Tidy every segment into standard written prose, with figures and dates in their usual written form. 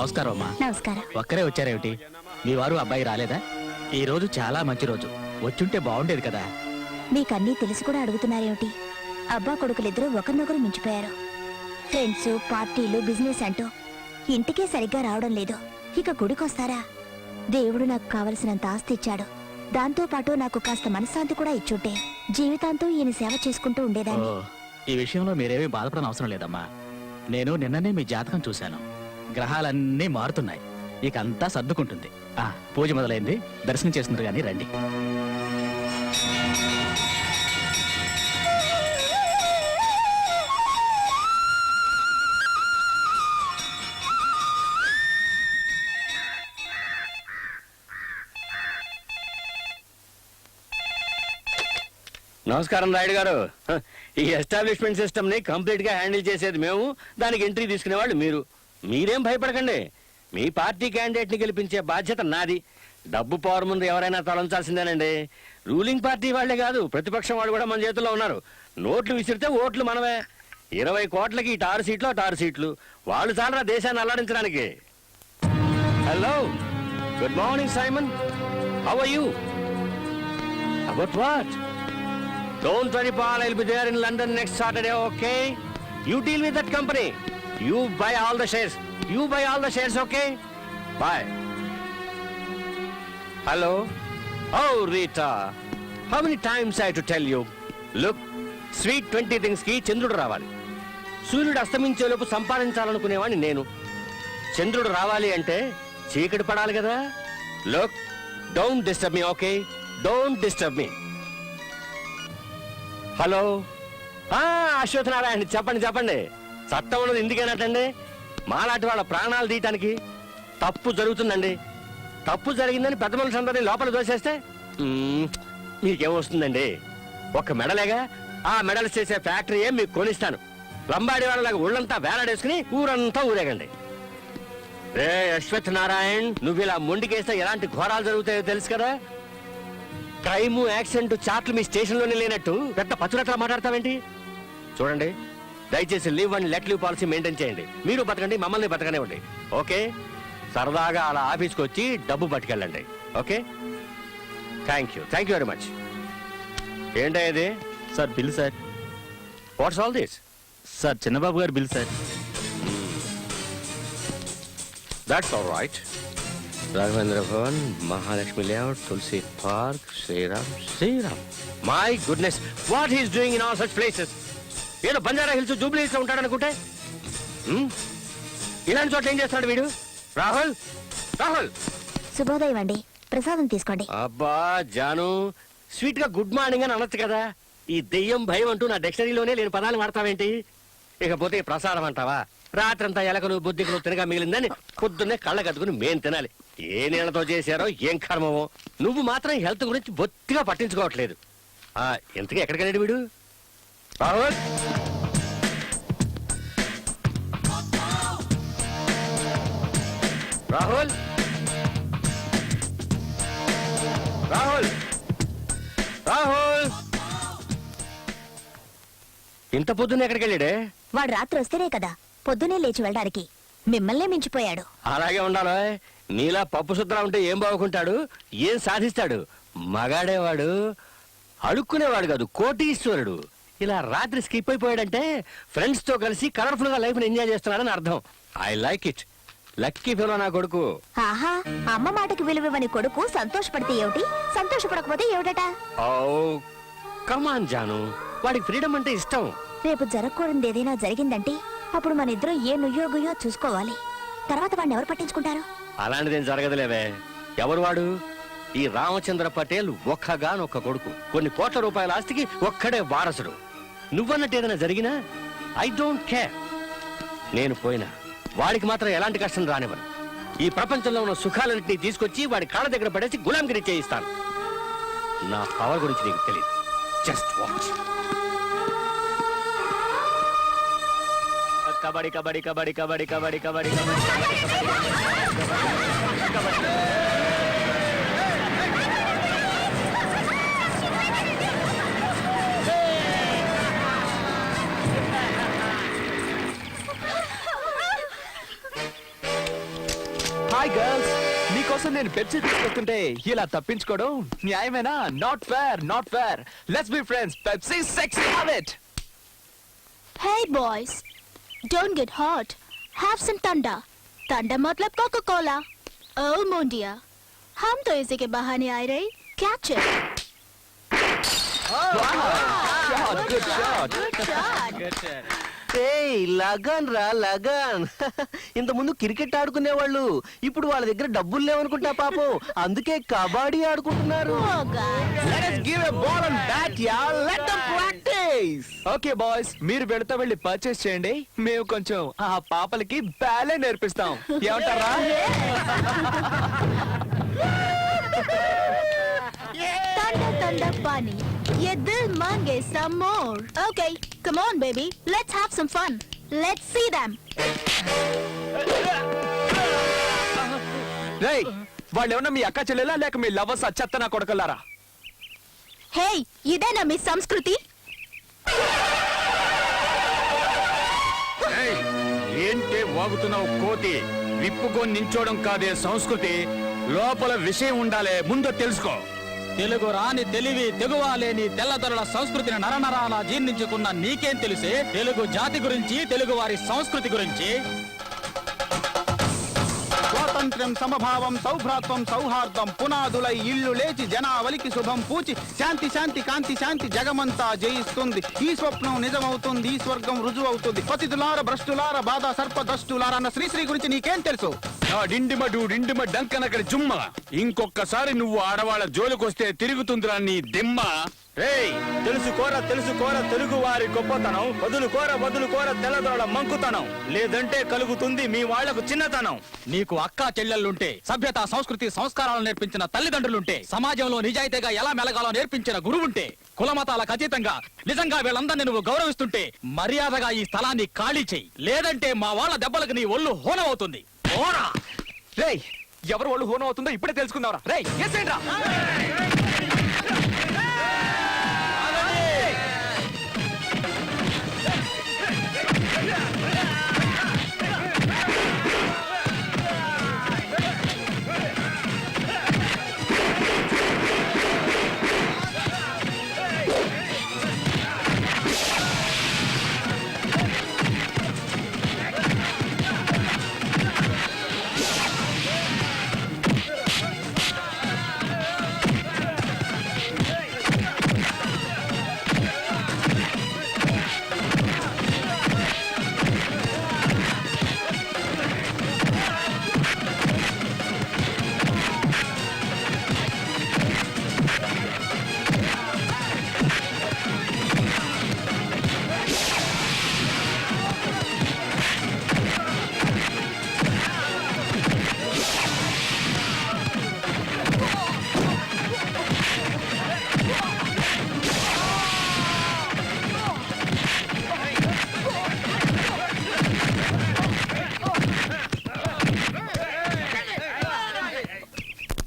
నమస్కారం అమ్మా. నమస్కారం. ఒక్కరే వచ్చారేమిటి? మీ వారు అబ్బాయి రాలేదా? ఈ రోజు చాలా మంచి రోజు, వచ్చుంటే బాగుండేది కదా. మీకన్నీ తెలిసి కూడా అడుగుతున్నారేమిటి? అబ్బా కొడుకులిద్దరూ ఒకరినొకరు మించిపోయారు. ఫ్రెండ్స్, పార్టీలు, బిజినెస్ అంటూ ఇంటికే సరిగ్గా రావడం లేదు. ఇక గుడికొస్తారా? దేవుడు నాకు కావలసినంత ఆస్తి ఇచ్చాడు. దాంతో పాటు నాకు కాస్త మనశ్శాంతి కూడా ఇచ్చుంటే జీవితాంతం ఈయన సేవ చేసుకుంటూ ఉండేదాన్ని. ఈ విషయంలో మీరేమీ బాధపడని అవసరం లేదమ్మా. నేను నిన్ననే మీ జాతకం చూశాను. గ్రహాలన్నీ మారుతున్నాయి, ఇక అంతా సర్దుకుంటుంది. పూజ మొదలైంది, దర్శనం చేస్తున్నారు కానీ రండి. నమస్కారం రాయుడు గారు. ఈ ఎస్టాబ్లిష్మెంట్ సిస్టమ్ ని కంప్లీట్ గా హ్యాండిల్ చేసేది మేము, దానికి ఎంట్రీ తీసుకునేవాళ్ళు మీరు. మీరేం భయపడకండి. మీ పార్టీ క్యాండిడేట్ ని గెలిపించే బాధ్యత నాది. డబ్బు పవర్ ముందు ఎవరైనా తలంచాల్సిందేనండి. రూలింగ్ పార్టీ వాళ్లే కాదు, ప్రతిపక్షం వాళ్ళు కూడా మన చేతుల్లో ఉన్నారు. నోట్లు విసిరితే ఓట్లు మనమే. 20 కోట్లకి ఇటు 6 సీట్లు అటు 6 సీట్లు. వాళ్ళు చాలరా దేశాన్ని అల్లాడించడానికి. Hello, good morning Simon. How are you? About what? Don't worry, Paul. I'll be there in London next Saturday, okay? You deal with that company. You buy all the shares. You buy all the shares, okay? Bye. Hello? Oh, Rita. How many times I have to tell you? Look, sweet 20 things ki చంద్రుడు రావాలి. సూర్యుడు అస్తమించేలోపు సంపాదించాలనుకునేవాడిని నేను. చంద్రుడు రావాలి అంటే చీకటి పడాలి కదా. Look, don't disturb me, okay? Don't disturb me. Hello, Ashwath Narayana, చెప్పండి చెప్పండి. చట్టం ఉన్నది ఎందుకేనటండి? మాలాంటి వాళ్ళ ప్రాణాలు తీయటానికి. తప్పు జరుగుతుందండి. తప్పు జరిగిందని పెద్ద మనుషులందరినీ లోపల దోసేస్తే మీకేమొస్తుందండి? ఒక్క మెడలేగా, ఆ మెడల్స్ చేసే ఫ్యాక్టరీ మీకు కొనిస్తాను. లంబాడి వాళ్ళలాగా ఊళ్ళంతా వేలాడేసుకుని ఊరంతా ఊరేగండి. రే అశ్వథ్ నారాయణ్, నువ్వు ఇలా మొండికేస్తే ఎలాంటి ఘోరాలు జరుగుతాయో తెలుసు కదా. క్రైమ్, యాక్సిడెంట్ చాట్లు మీ స్టేషన్లోనే లేనట్టు పెద్ద పచ్చురట్లా మాట్లాడతావేంటి? చూడండి, దయచేసి leave and let leave policy maintain చేయండి. మీరు బతకండి, మమ్మల్ని బతకనివ్వండి, ఓకే? సరదాగా అలా ఆఫీస్కి వచ్చి డబ్బు పట్టుకెళ్ళండి, okay? Thank you very much. ఏంటో ఇది? Sir bill sir. What's all this? Sir Chinnababu garu bill sir. That's all right. Raghavendra Bhavan, Mahalakshmi layout, Tulasi park, Sriram. My goodness, what he's doing in all such places? ఏదో బంజారా హిల్స్, జూబ్లీ హిల్స్ లో ఉంటాడనుకుంటే ఇలాంటి చోట్ల ఏం చేస్తాడు వీడు? రాహుల్, రాహుల్. శుభోదయం అండి, ప్రసాదం తీసుకోండి. అబ్బా జాను, స్వీట్ గా గుడ్ మార్నింగ్ అని అనొచ్చు కదా. ఈ దెయ్యం భయం అంటూ నా డిక్షనరీలోనే లేని పదాలు వాడతావేంటి? ఇకపోతే ప్రసాదం అంటావా? రాత్రంతా ఎలకలు బుద్ధికలు తినగా మిగిలిందని పొద్దున్నే కళ్ళ కట్టుకుని మేం తినాలి. ఏ నీళ్లతో చేశారో ఏం కర్మమో. నువ్వు మాత్రం హెల్త్ గురించి బొత్తిగా పట్టించుకోవట్లేదు. ఎంతకీ ఎక్కడికి వెళ్ళాడు వీడు? రాహుల్, రాహుల్, రాహుల్, రాహుల్. ఇంత పొద్దున్న ఎక్కడికి వెళ్ళాడే? వాడు రాత్రి వస్తేనే కదా పొద్దునే లేచి వెళ్ళడానికి. మిమ్మల్నే మించిపోయాడు. అలాగే ఉండాలి. నీలా పప్పు సుద్రా ఉంటే ఏం బాగుంటాడు, ఏం సాధిస్తాడు? మగాడేవాడు, అడుక్కునేవాడు కాదు, కోటీశ్వరుడు. ఇలా రాత్రి స్కిప్ అయిపోయాడంటే ఫ్రెండ్స్ తో కలిసి కలర్ఫుల్ గా లైఫ్ ని ఎంజాయ్ చేస్తున్నాడని అర్థం. I like it. Lucky fellow నా కొడుకు. ఆహా, అమ్మ మాటకి విలువని కొడుకు సంతోషపడితే ఏమిటి, సంతోషపడకపోతే ఏమిటట? ఓ కమాన్ జాను, వాడికి ఫ్రీడమ్ అంటే ఇష్టం. రేపు జరగకూడదు ఏదైనా జరిగిందంటే అప్పుడు మన ఇద్దరం ఏ నుయ్యోగుయో చూసుకోవాలి. తర్వాత వాడిని ఎవరు పట్టించుకుంటారు? అలాంటిదేం జరగదులేవే. ఎవరు వాడు? ఈ రామచంద్ర పటేల్ ఒక్కగానొక్క కొడుకు. కొన్ని కోట్ల రూపాయల ఆస్తికి ఒక్కడే వారసుడు. నువ్వన్నట్టు ఏదైనా జరిగినా ఐ డోంట్ కేర్. నేను పోయినా వాడికి మాత్రం ఎలాంటి కష్టం రానివ్వను. ఈ ప్రపంచంలో ఉన్న సుఖాలన్నింటినీ తీసుకొచ్చి వాడి కాళ్ళ దగ్గర పడేసి గులాంగిరి చేయిస్తాను. నా పవర్ గురించి నీకు తెలియదు. Just watch. కబడ్డీ కబడ్డీ కబడ్డీ కబడ్డీ కబడ్డీ కబడ్డీ కబడ్డీ. నేను పెప్సీ తీసుకొస్తుంటే ఇలా తప్పించుకోవడం న్యాయమేనా? Not fair, not fair. Let's be friends. Pepsi sexy, have it. Hey boys, don't get hot. Have some thunder. Thunder मतलब Coca-Cola. Oh mon dear, हम तो इसी के बहाने आए रहे. Catch it. Good shot. Good shot. ఏయ్ లగన్ రా లగన్. ఇంత ముందు క్రికెట్ ఆడుకునేవాళ్ళు, ఇప్పుడు వాళ్ళ దగ్గర డబ్బులు లేవనుకుంటా పాపం, అందుకే కబడ్డీ ఆడుకుంటున్నారు. Oh God. Let us give a ball and bat, y'all. Let them practice. Okay boys, మీరు వెళ్తా వెళ్ళి పర్చేస్ చేయండి. మేము కొంచెం ఆ పాపలకి బ్యాలే నేర్పిస్తాం. ఏమంటారా? Thunder, thunder, bunny. ये दिल मांगे some more. Okay, come on, baby. Let's have some fun. Let's see them. రేయ్, వాళ్ళు ఏమన్నా మీ అక్క చెల్లెలా లేక మీ లవర్స్ అచ్చత్త నా కొడకలారా? Hey, ఇదేనా మీ సంస్కృతి? ఏంటే వాగుతున్నావు కోతి? విప్పుకొని నించోవడం కాదే సంస్కృతి, లోపల విషయం ఉండాలే, ముందు తెలుసుకో. తెలుగు రాని తెలివి తెగువాలేని తెల్లదొరల సంస్కృతిని నరనరాల జీర్ణించుకున్న నీకేం తెలిసే తెలుగు జాతి గురించి, తెలుగు వారి సంస్కృతి గురించి? స్వాతంత్ర్యం, సమభావం, సౌభ్రాత్వం, సౌహార్దం పునాదులై ఇల్లు లేచి జనావలికి శుభం పూచి శాంతి శాంతి కాంతి శాంతి జగమంతా జయిస్తుంది. ఈ స్వప్నం నిజమవుతుంది, ఈ స్వర్గం రుజువవుతుంది. పతితులార భ్రష్టులార బాధ సర్పదష్టులార అన్న శ్రీశ్రీ గురించి నీకేం తెలుసు? డిండిమ డంకనకడి జుమ్మ, ఇంకొక్కసారి నువ్వు ఆడవాళ్ళ జోలికొస్తే తిరుగుతుందిరా నీ దిమ్మ. రేయ్, తెలుసుకోర తెలుగు వారి గొప్పతనం, వదులుకోర తెల్లదొరల మంకుతనం, లేదంటే కలుగుతుంది మీ వాళ్లకు చిన్నతనం. నీకు అక్కా చెల్లెళ్ళుంటే, సభ్యత సంస్కృతి సంస్కారాలు నేర్పించిన తల్లిదండ్రులుంటే, సమాజంలో నిజాయితీగా ఎలా మెలగాలో నేర్పించిన గురువుంటే, కులమతాలకు అతీతంగా నిజంగా వీళ్ళందరినీ నువ్వు గౌరవిస్తుంటే మర్యాదగా ఈ స్థలాన్ని ఖాళీ చెయ్యి, లేదంటే మా వాళ్ళ దెబ్బలకు నీ ఒళ్ళు హోనమవుతుంది. ఓరా! రేయ్, ఎవరు వాళ్ళు హోనం అవుతుందో ఇప్పుడే తెలుసుకుందాంరా. రేయ్, ఎస్సేంట్రా.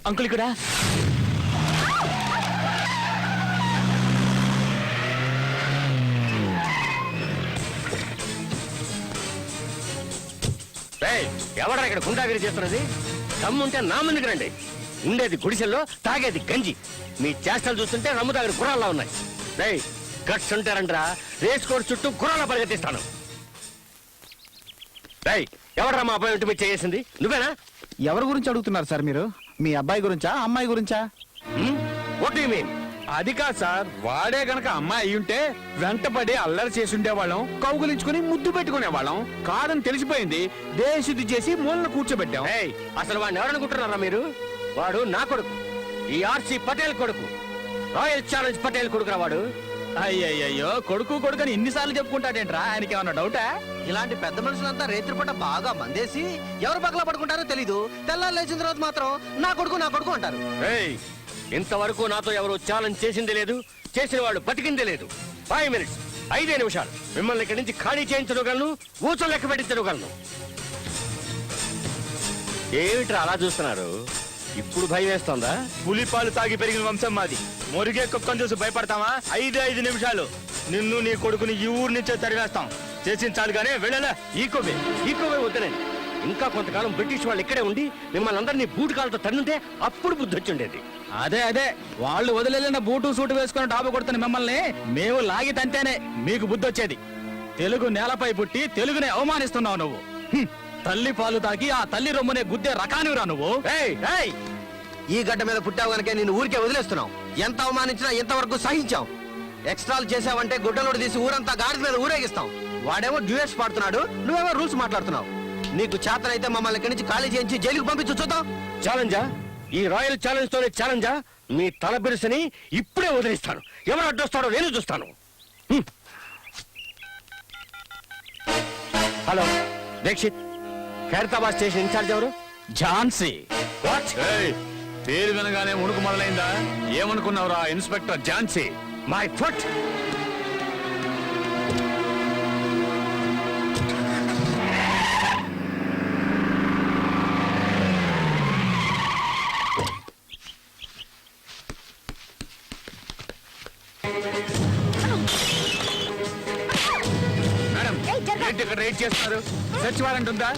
అంకుల్ ఇక్కడ. ఎవడా ఇక్కడ గుండాగిరి చేస్తున్నది? తమ్ముంటే నా ముందుకు రండి. ఉండేది గుడిసెల్లో, తాగేది గంజి. మీ చేష్టలు చూస్తుంటే రమ్ము తాగిన గుర్రాల్లా ఉన్నాయి. రేయ్, గట్స్ ఉంటారంటరా, రేస్ కోర్స్ చుట్టూ గుర్రాల పరిగెత్తిస్తాను. రేయ్, ఎవడరా మా అబ్బాయి ఇంటి మీద చేసింది? నువ్వేనా? ఎవరి గురించి అడుగుతున్నారు సార్ మీరు? మీ అబ్బాయి గురించా, అమ్మాయి గురించా? What you mean? అది కాదు సార్, వాడే గనక అమ్మాయి అయ్యుంటే వెంటపడి అల్లరి చేసి ఉండేవాళ్ళం, కౌగులించుకుని ముద్దు పెట్టుకునేవాళ్ళం. కాదని తెలిసిపోయింది, దేశుద్ధి చేసి మూలన కూర్చోబెట్టాం. ఏయ్, అసలు వాడిని ఎవరనుకుంటున్నారా మీరు? వాడు నా కొడుకు, ఈ ఆర్సీ పటేల్ కొడుకు, రాయల్ ఛాలెంజ్ పటేల్ కొడుకురా వాడు. అయ్యయ్యో, కొడుకు అని ఇన్నిసార్లు చెప్పుకుంటాడేంట్రా? ఆయనకి ఏమన్నా డౌటా? ఇలాంటి పెద్ద మనుషులంతా రేత్రిపూట బాగా మందేసి ఎవరు పగలా పడుకుంటారో తెలీదు. తెల్లారు లేచిన తర్వాత మాత్రం నా కొడుకు అంటారు. ఏయ్, ఇంతవరకు నాతో ఎవరు ఛాలెంజ్ చేసిందే లేదు, చేసిన వాడు బతికిందే లేదు. 5 minutes, 5 నిమిషాలు మిమ్మల్ని ఇక్కడి నుంచి ఖాళీ చేయించగలను, ఊచలు లెక్క పెట్టించగలను. ఏమిట్రా అలా చూస్తున్నారు? ఇప్పుడు భయం వేస్తోందా? పులిపాలు తాగి పెరిగిన వంశం మాది. మురిగే కుక్కను చూసి భయపడతామా? 5 నిమిషాలు నిన్ను నీ కొడుకుని ఈ ఊరు నుంచే తరివేస్తాం. చేసించాలి గానే వెళ్ళలా. ఈకోవే వద్దనండి. ఇంకా కొంతకాలం బ్రిటిష్ వాళ్ళు ఇక్కడే ఉండి మిమ్మల్ని అందరినీ బూటు కాలతో తన్నుంటే అప్పుడు బుద్ధి వచ్చిండేది. అదే వాళ్ళు వదిలేసిన బూటు సూటు వేసుకుని డాబు కొడుతున్న మిమ్మల్ని మేము లాగి తంతేనే మీకు బుద్ధి వచ్చేది. తెలుగు నేలపై పుట్టి తెలుగునే అవమానిస్తున్నావు నువ్వు. తల్లి పాలు తాగి ఆ తల్లి రొమ్మునే గుద్దే రకానివిరా నువ్వు. ఏయ్, ఈ గడ్డ మీద పుట్టావు గనకే నిన్ను ఊరికే వదిలేస్తున్నావు. ఎంత అవమానించినా ఎంతవరకు సహించావు. ఎక్స్ట్రాలు చేసావంటే గుడ్డలోడు తీసి ఊరంతా గాడి మీద ఊరేగిస్తాం. వాడేమో డ్యూయట్స్ పాడుతున్నాడు, నువ్వేమో రూల్స్ మాట్లాడుతున్నావు. నీకు చేతనైతే మమ్మల్ని ఇక్కడి నుంచి ఖాళీ చేయించి జైలుకు పంపించు చూద్దాం. ఛాలెంజా? ఈ రాయల్ ఛాలెంజ్ తోనే ఛాలెంజా? మీ తల బిరుసని ఇప్పుడే వదిలిస్తాను. ఎవరు అడ్డొస్తాడో నేను చూస్తాను. Hello Dikshit, Khairatabad station incharge ఎవరు? ఝాన్సీ. వాట్? పేరు వినగానే ఉణుకు మొదలైందా? ఏమనుకున్నావురా inspector Jhansi? My foot. Madam, ఏంటి ఇక్కడ రేట్ చేస్తున్నారు? సెర్చ్ వారెంట్ ఉందా?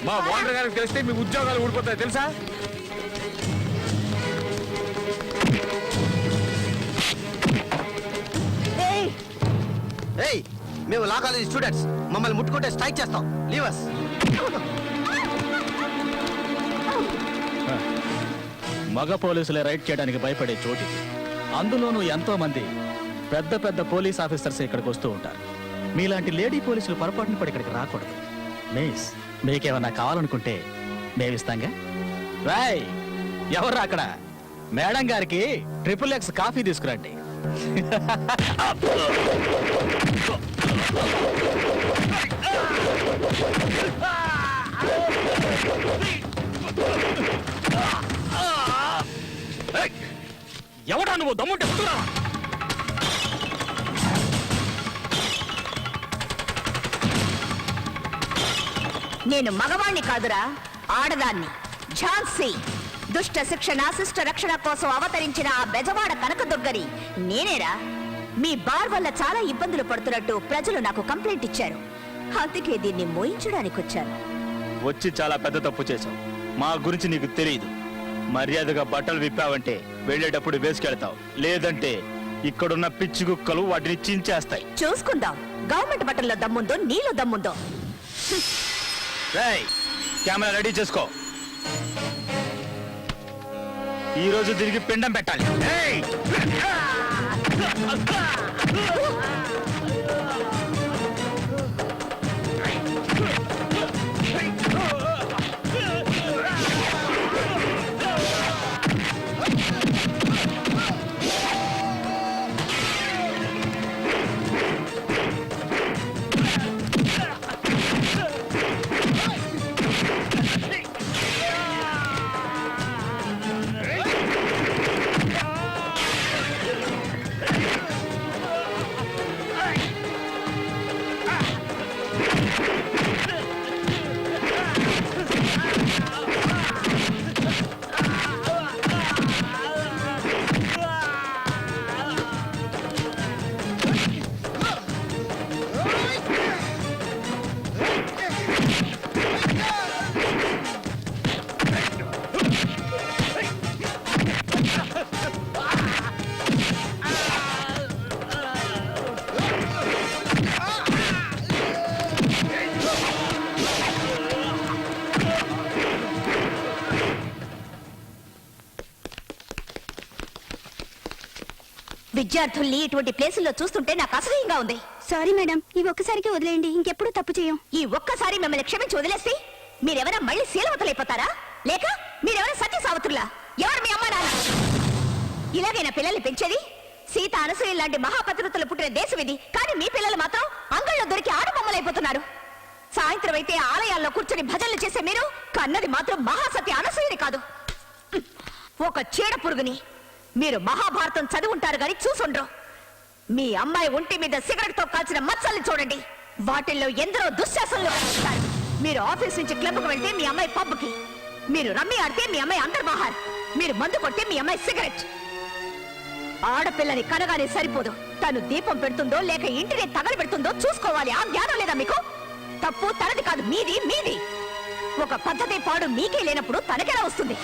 మా ఓనర్ గారికి తెలిస్తే మీ ఉద్యోగాలు ఊడిపోతాయి తెలుసా? ఏయ్, మేము లా కాలేజ్ స్టూడెంట్స్. మమ్మల్ని ముట్టుకుంటే స్ట్రైక్ చేస్తాం. లీవస్. మగ పోలీసులే రైడ్ చేయడానికి భయపడే చోటు. అందులోనూ ఎంతో మంది పెద్ద పెద్ద పోలీస్ ఆఫీసర్స్ ఇక్కడికి వస్తూ ఉంటారు. మీలాంటి లేడీ పోలీసులు పొరపాటున పడి ఇక్కడికి రాకూడదు. మిస్, మీకేమన్నా కావాలనుకుంటే మేమిస్తాంగా. రాయ్, ఎవరు అక్కడ? మేడం గారికి XXX కాఫీ తీసుకురండి. ఎవడా నువ్వు? దమ్ముంటే ముందురా. నేను మగవాణ్ణి కాదురా, ఆడదాన్ని. ఝాన్సీ. దుష్ట శిక్షణ శిష్ట రక్షణ కోసం అవతరించిన ఆ బెజవాడ కనకదుర్గని నేనేరా. మీ బార్ వల్ల చాలా ఇబ్బందులు పడుతున్నట్టు ప్రజలు నాకు కంప్లైంట్ ఇచ్చారు. అందుకే దీన్ని మోయించడానికి వచ్చాను. వచ్చి చాలా పెద్ద తప్పు చేశావు. మా గురించి నీకు తెలియదు. మర్యాదగా బట్టలు విప్పావంటే వెళ్ళేటప్పుడు వేసుకెళ్తావు, లేదంటే ఇక్కడున్న పిచ్చి కుక్కలు వాటిని చించేస్తాయి. చూసుకుందాం గవర్నమెంట్ బట్టల్లో దమ్ముందో నీలో దమ్ముందో. రేయ్, కెమెరా రెడీ చేసుకో. ఈ రోజు తిరిగి పిండం పెట్టాలి. ఏయ్! విద్యార్థుల్ని ఇటువంటి ప్లేసుల్లో చూస్తుంటే నాకు అసహ్యంగా ఉంది. సారీ మేడం, ఈ ఒక్కసారికి వదిలేయండి, ఇంకెప్పుడు తప్పు చేయం. ఈ ఒక్కసారి మిమ్మల్ని క్షమించి వదిలేస్తే మీరెవరా మళ్ళీ శీలవతలైపోతారా? లేక మీరెవరా సత్య సావతుల్లా? ఎవరు మీ అమ్మ నాన్న? ఇలాగైనా పిల్లల్ని పెంచేది? సీత అనసూయ లాంటి మహాపతివ్రతలు పుట్టిన దేశం ఇది. కానీ మీ పిల్లలు మాత్రం అంగళ్ళలో దొరికి ఆడబొమ్మలైపోతున్నారు. సాయంత్రం అయితే ఆలయాల్లో కూర్చొని భజనలు చేసే మీరు కన్నది మాత్రం మహాసత్య అనసూయని కాదు, ఒక చీడ పురుగుని. మీరు మహాభారతం చదివుంటారు గాని చూసుండ్రు. మీ అమ్మాయి ఒంటి మీద సిగరెట్ తో కాల్చిన మచ్చల్ని చూడండి. వాటిల్లో ఎందరో దుశ్శాసనలు కనిపిస్తారు. మీరు ఆఫీస్ నుంచి క్లబ్కు వెళ్తే మీ అమ్మాయి పబ్కి, మీరు రమ్మి ఆడితే మీ అమ్మాయి అంతర్మహార్, మీరు మందు కొట్టే మీ అమ్మాయి సిగరెట్. ఆడపిల్లని కనగానే సరిపోదు, తను దీపం పెడుతుందో లేక ఇంటిని తగలు పెడుతుందో చూసుకోవాలి. ఆ జ్ఞానం లేదా మీకు? తప్పు తనది కాదు, మీది మీది. ఒక పద్ధతి పాడు మీకే లేనప్పుడు తనకెలా వస్తుంది?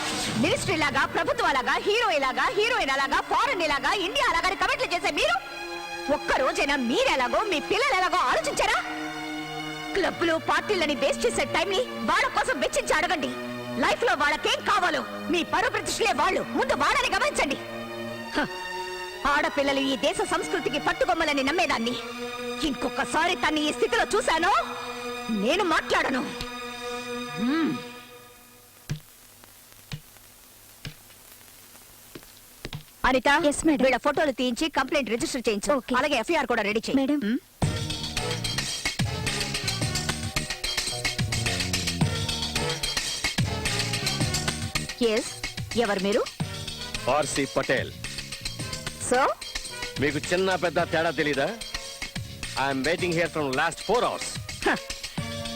మినిస్ట్రీ లాగా, ప్రభుత్వాలాగా, హీరోయిన్ లాగా, ఫారెన్ లాగా, ఇండియా లాగా కమెంట్లు చేసే మీరు ఒక్క రోజైనా మీరెలాగో మీ పిల్లలు ఎలాగో ఆలోచించారా? క్లబ్లు పార్టీలని వేస్ట్ చేసే టైంని వాళ్ళ కోసం వెచ్చించి అడగండి. లైఫ్ లో వాళ్ళకేం కావాలో మీ పరువు ప్రతిష్టలే వాళ్ళు. ముందు వాళ్ళని గమనించండి. హ, ఆడపిల్లలు ఈ దేశ సంస్కృతికి పట్టుకొమ్మలని నమ్మేదాన్ని. ఇంకొకసారి తన్ని ఈ స్థితిలో చూశానో నేను మాట్లాడను. అనిత, వీళ్ళ ఫోటోలు తీయించి కంప్లైంట్ రిజిస్టర్ చేయించు. అలాగే ఎఫ్ఐఆర్ కూడా రెడీ చేయి. మేడం. ఎవరు మీరు? ఆర్సి పటేల్. సో మీకు చిన్న పెద్ద తేడా తెలీదా? I'm waiting here from last 4 hours.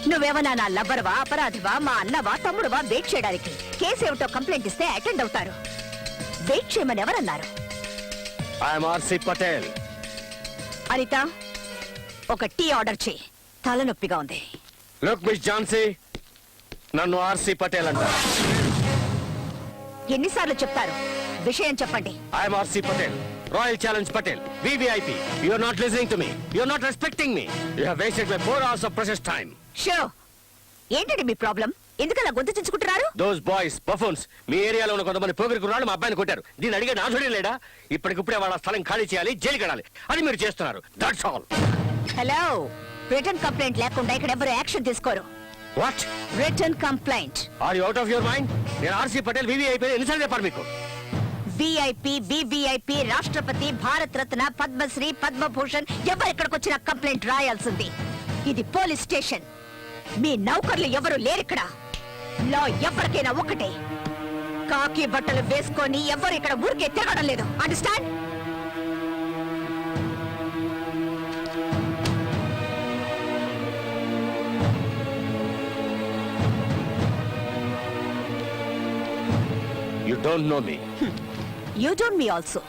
నువ్వేమన్నా నా లవ్వరవా, అపరాధివా, మా అన్నవా, తమ్ముడువా? వెయిట్ చేయడానికి కేసు ఏమిటో కంప్లైంట్ ఇస్తే అటెండ్ అవుతారు. వెయిట్ చేయమని ఎవరన్నారు? I'm RC Patel. అనిత, ఒక టీ ఆర్డర్ చేయి. తలనొప్పిగా ఉంది. లుక్ మిస్ ఝాన్సీ, నన్ను ఆర్సి పటేల్ అంటారు. ఎన్నిసార్లు చెప్తారు? విషయం చెప్పండి. I'm RC Patel, royal challenge Patel, VVIP. You are not listening to me. You are not respecting me. You have wasted my 4 hours of precious time. Show, ఏంటండి మీ ప్రాబ్లం? ఎందుకలా గొంతు చించుకుంటున్నారు? Those boys, buffoons, మీ ఏరియాలో ఉన్న కొంతమంది పోకిరి కుర్రాళ్ళు మా అబ్బాయిని కొట్టారు. దీన్ని అడిగే నాథుడే లేడా? ఇప్పటికిప్పుడే వాళ్ళ స్థలం ఖాళీ చేయాలి, జైలు కడాలి. అది మీరు చేస్తున్నారు. That's all. Hello, return complaint లేకుండా ఇక్కడ ఎవరు యాక్షన్ తీసుకోరు. What? Return complaint. Are you out of your mind? నేను ఆర్సి పటేల్, VVIP ఎన్నిసార్లు చెప్పాను మీకు? VIP, VVIP, రాష్ట్రపతి, భారత్ రత్న, పద్మశ్రీ, పద్మభూషణ్ ఎవరు ఇక్కడికి వచ్చిన కంప్లైంట్ రాయాల్సింది. ఇది పోలీస్ స్టేషన్. మీ నౌకర్లు ఎవరు లేరిక్కడ. లా ఎవరికైనా ఒకటే. కాకి బట్టలు వేసుకొని ఎవరు ఇక్కడ ఊరికే తిరగడం లేదు. Understand? You don't know me. You don't me also.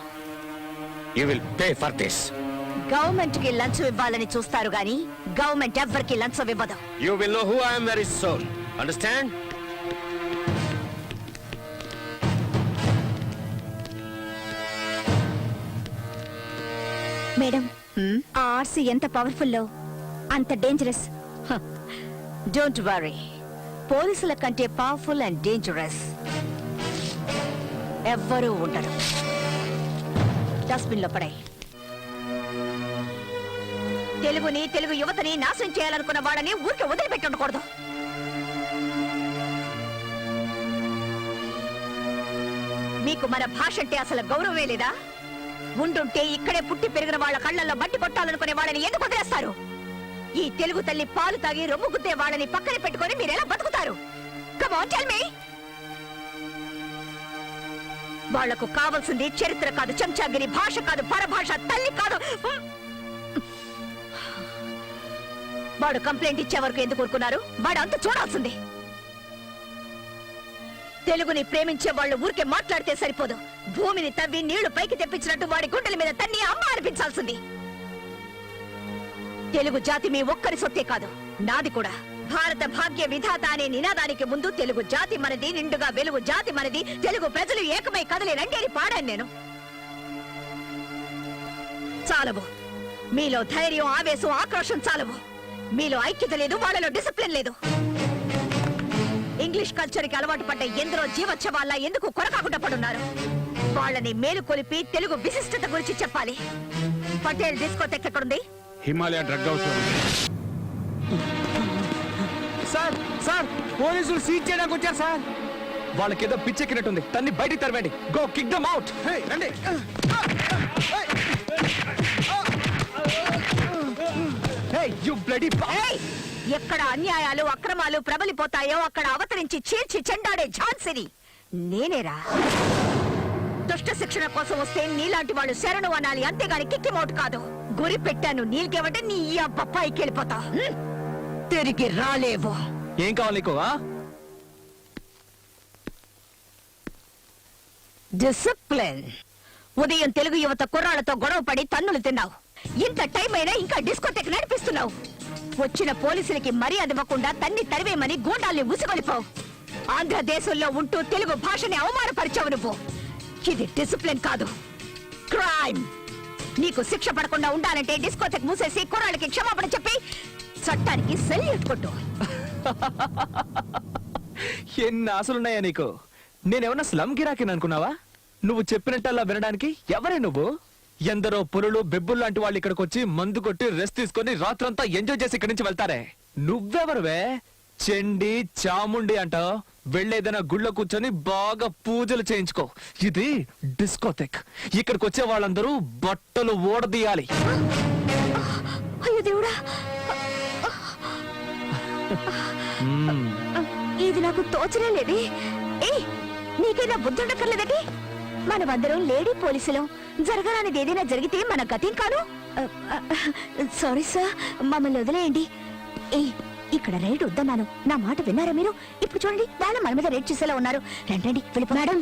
You will pay for this. Government కి లంచం ఇవ్వాలని చూస్తారు గాని గవర్నమెంట్ ఎవ్వరికి లంచం ఇవ్వదు. You will know who I am very soon. Understand? Madam, ఆ ఆర్సీ ఎంత పవర్ఫుల్లో అంత డేంజరస్. డోంట్ వరీ, పోలీసుల కంటే పవర్ఫుల్ అండ్ డేంజరస్ ఎవ్వరూ ఉండరు. డస్ట్బిన్ లో పడే. తెలుగుని, తెలుగు యువతని నాశనం చేయాలనుకున్న వాళ్ళని ఊరికి వదిలిపెట్టి ఉండకూడదు. మీకు మన భాష అంటే అసలు గౌరవమే లేదా? ఉండుంటే ఇక్కడే పుట్టి పెరిగిన వాళ్ళ కళ్ళల్లో మట్టి కొట్టాలనుకునే వాళ్ళని ఎందుకు వదిలేస్తారు? ఈ తెలుగు తల్లి పాలు తాగి రొమ్ము గుద్దే వాళ్ళని పక్కన పెట్టుకొని మీరు ఎలా బతుకుతారు? Come on tell me. వాళ్లకు కావాల్సింది చరిత్ర కాదు, చెంచాగిరి, భాష కాదు, పరభాష, తల్లి కాదు. వాడు కంప్లైంట్ ఇచ్చే వరకు ఎందుకు ఊరుకున్నారు? వాడు అంత చూడాల్సింది. తెలుగుని ప్రేమించే వాళ్ళు ఊరికే మాట్లాడితే సరిపోదు. భూమిని తవ్వి నీళ్లు పైకి తెప్పించినట్టు వాడి గుండెల మీద తన్ని అమ్మ అనిపించాల్సింది. తెలుగు జాతి మీ ఒక్కరి సొత్తే కాదు, నాది కూడా. భారత భాగ్య విధాత అనే నినాదానికి ముందు తెలుగు జాతి మనది, నిండుగా వెలుగు జాతి మనది, తెలుగు ప్రజలు ఏకమై కదిలి రండి అని పాడాను నేను. చాలవు మీలో ధైర్యం, ఆవేశం, ఆక్రోశం చాలవు. మీలో ఐక్యత లేదు, వాళ్ళలో డిసిప్లిన్ లేదు. ఇంగ్లీష్ కల్చర్ కి అలవాటు పడ్డ ఎందరో జీవోత్సవాల్లా ఎందుకు కొరకాకుండా పడున్నారు? వాళ్ళని మేలుకొలిపి తెలుగు విశిష్టత గురించి చెప్పాలి. పటేల్ డిస్కోటెక్ ఎక్కడుంది? Himalaya drug house. Sir sir, పోలీసులు సీజ్ చేయడానికి వచ్చారు సార్. వాళ్ళకేదో పిచ్చెక్కినట్టుంది. తన్ని బయటికి తరవండి. Go kick them out. రండి. Hey, you bloody ఏయ్! ఎక్కడ అన్యాయాలు, అక్రమాలు ప్రబలిపోతాయో అక్కడ అవతరించి చీల్చి చెండాడే ఝాన్సీని నేనేరా. దుష్ట శిక్షణ కోసం వస్తే నీలాంటి వాళ్ళు శరణు అనాలి, అంతేగాని కిక్కి మౌట్ కాదు. గురి పెట్టాను నీకేమంటే నీ అబ్బాయికి వెళ్ళిపోతా. తిరిగి రాలేవు. ఏం కావాలి నీకు? డిసిప్లిన్. ఉదయం తెలుగు యువత కుర్రాళ్లతో గొడవ పడి తన్నులు తిన్నావు. ఇంత టైం అయినా ఇంకా డిస్కోటెక్ నడిపిస్తున్నావు. వచ్చిన పోలీసులకి మర్యాద ఇవ్వకుండా తన్ని తరివేమని గూండాల్ని ఉసుగొలిపావు. ఆంధ్రదేశంలో ఉంటూ తెలుగు భాషని అవమానపరిచావు నువ్వు. ఇది డిసిప్లిన్ కాదు, క్రైమ్. నీకు శిక్ష పడకుండా ఉండాలంటే డిస్కోథెక్ మూసేసి కుర్రాళ్ళకి క్షమాపణ చెప్పి చట్టానికి సెల్యూట్ కొట్టు. ఎన్ని ఆశలున్నాయా నీకు? నేనేమన్నా స్లమ్ గిరాకిని అనుకున్నావా? నువ్వు చెప్పినట్టల్లా వినడానికి ఎవరే నువ్వు? ఎందరో పురులు బెబ్బులు లాంటి వాళ్ళు ఇక్కడికి వచ్చి మందు కొట్టి రెస్ట్ తీసుకొని రాత్రంతా ఎంజాయ్ చేసి ఇక్కడి నుంచి వెళ్తారే. నువ్వెవరువే? చెండి చాముండి అంట. వెళ్ళేదైనా గుళ్ళో కూర్చొని బాగా పూజలు చేయించుకో. ఇది డిస్కోథెక్. ఇక్కడికి వచ్చే వాళ్ళందరూ బట్టలు ఓడదీయాలి. అయ్యో దేవుడా, ఇది నాకు తోచనే లేదే. ఏయ్, నీకైనా బుద్ధుండక్కర్లేదండి? మనమందరం లేడీ పోలీసులు. జరగరానిది ఏదైనా జరిగితే మన గతేం కాదు. సారీ సార్, మమ్మల్ని వదిలేయండి. ఏయ్, ఇక్కడ రైడ్ వద్దన్నాను. నా మాట విన్నారా మీరు? ఇప్పుడు చూడండి, వాళ్ళ మన మీద రైడ్ చేసేలా ఉన్నారు. రండి వెళ్ళిపో. మేడం,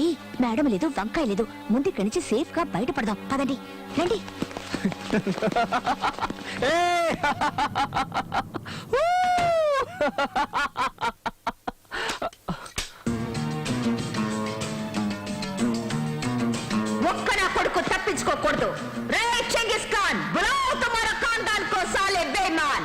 ఏ మేడం లేదు, వంకాయ లేదు. ముందు ఇక్కడి నుంచి సేఫ్ గా బయటపడదాం. పదండి, రండి. ఒక్క నా కొడుకు తప్పించుకోకూడదు. రే చెంగిస్ ఖాన్, బులాओ तुम्हारा खानदान को साले बेईमान.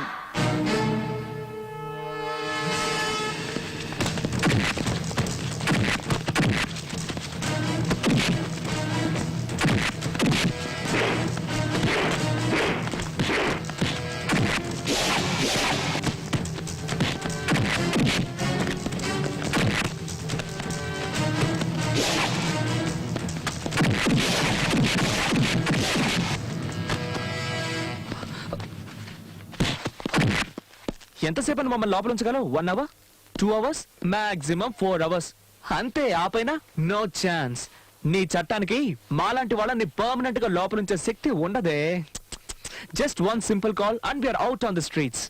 ఎంతసేపు మమ్మల్ని లోపల ఉంచగలవు? 1 hour, 2 hours, మాక్సిమం 4 hours. అంతే, ఆపైనా నో ఛాన్స్. నీ చట్టానికి మాలాంటి వాళ్ళని పర్మనెంట్ గా లోపల ఉంచే శక్తి ఉండదే. Just 1 simple call and we're out on the streets.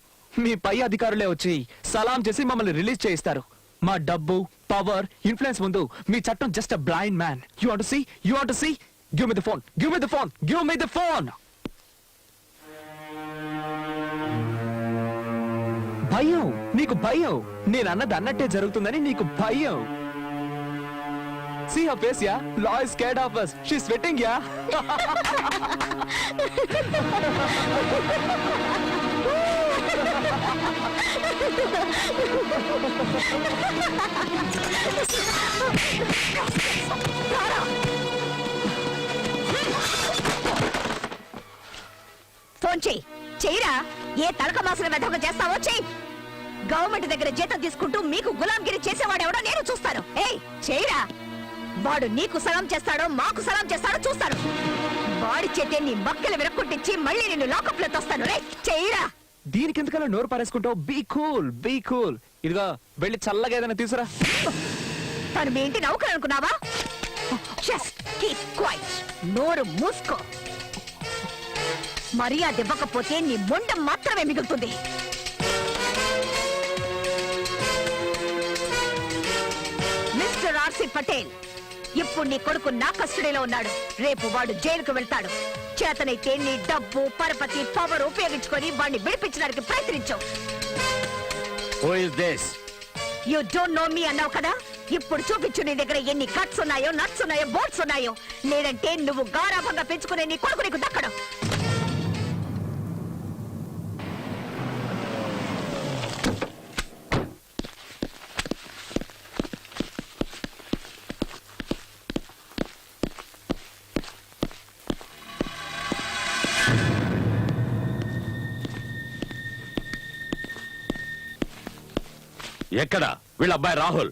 మీ పై అధికారులే వచ్చి సలాం చేసి మమ్మల్ని రిలీజ్ చేయిస్తారు. మా డబ్బు, పవర్, ఇన్ఫ్లుయెన్స్ ముందు మీ చట్టం just a blind man. You want to see? You want to see? Give me the phone, give me the phone, give me the phone. భయం, నీకు భయం. నేను అన్నది అన్నట్టే జరుగుతుందని నీకు భయం. See her face, yeah? Law is scared of us. She's sweating, yeah? Phone చెయ్యి. చెయ్యరా. ఏ తలక మాసిన వెధవ చేస్తావో చెయ్యి. గవర్నమెంట్ దగ్గర జీతం తీసుకుంటూ మీకు గులాంగిరి చేసేవాడెవడో నేను చూస్తాను. ఏయ్, చెయ్యరా. వాడు నీకు సలాం చేస్తాడో మాకు సలాం చేస్తాడో చూస్తాను. వాడి చేతే నీ మక్కలు విరక్కొట్టించి మళ్ళీ నిన్ను లాకప్ లో తోస్తాను. రే, చెయ్యరా. దీనికి ఎందుకలా నోరు పారేసుకుంటావు? Be cool, be cool. ఇదిగో వెళ్ళి చల్లగా ఏదైనా తీసురా. తను మీ ఇంటి నౌకరు అనుకున్నావా? Just keep quiet. నోరు మూసుకో. మర్యాద ఇవ్వకపోతే నీ మొండం మాత్రమే మిగులుతుంది. మిస్టర్ ఆర్సి పటేల్, ఇప్పుడు నీ కొడుకు నా కస్టడీలో ఉన్నాడు. రేపు వాడు జైలుకు వెళ్తాడు. చేతనైతే నీ డబ్బు, పరపతి, పవర్ ఉపయోగించుకొని వాడిని విడిపించడానికి ప్రయత్నించావు. Who is this? You don't know me అన్నావు కదా. ఇప్పుడు చూపించు నీ దగ్గర ఎన్ని కట్స్ ఉన్నాయో, నట్స్ ఉన్నాయో, బోట్స్ ఉన్నాయో. లేదంటే నువ్వు గారాభంగా పెంచుకునే నీ కొడుకు నీకు దక్కడం. ఎక్కడ వీళ్ళ అబ్బాయి రాహుల్?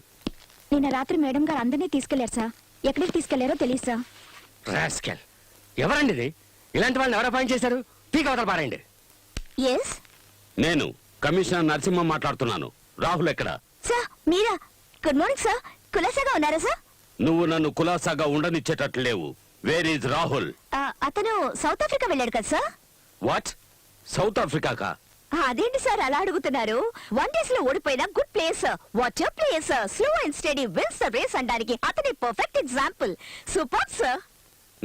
నిన్న రాత్రి మేడం గారు అందరినీ తీసుకెళ్లారు సార్. ఎక్కడికి తీసుకెళ్లారో తెలియదు సార్. రాస్కెల్. ఎవరండి ఇది? ఇలాంటి వాళ్ళని ఎవరు అపాయింట్ చేశారు? పీక అవతల పారండి. ఎస్ నేను కమిషనర్ నరసింహం మాట్లాడుతున్నాను. రాహుల్ ఎక్కడ? సార్, మీరా? Good morning sir. కులాసాగా ఉన్నారా సార్? నువ్వు నన్ను కులాసాగా ఉండనిచ్చేటట్లు లేవు. Where is Rahul? అతను సౌత్ ఆఫ్రికా వెళ్ళాడు కదా సార్. వాట్? సౌత్ ఆఫ్రికాకా? అదేంటి సార్ అలా అడుగుతున్నారు? 1 days లో ఓడిపోయిన good place. What a place. Slow and study wins the race అనడానికి అతని పర్ఫెక్ట్ ఎగ్జాంపుల్. Super sir.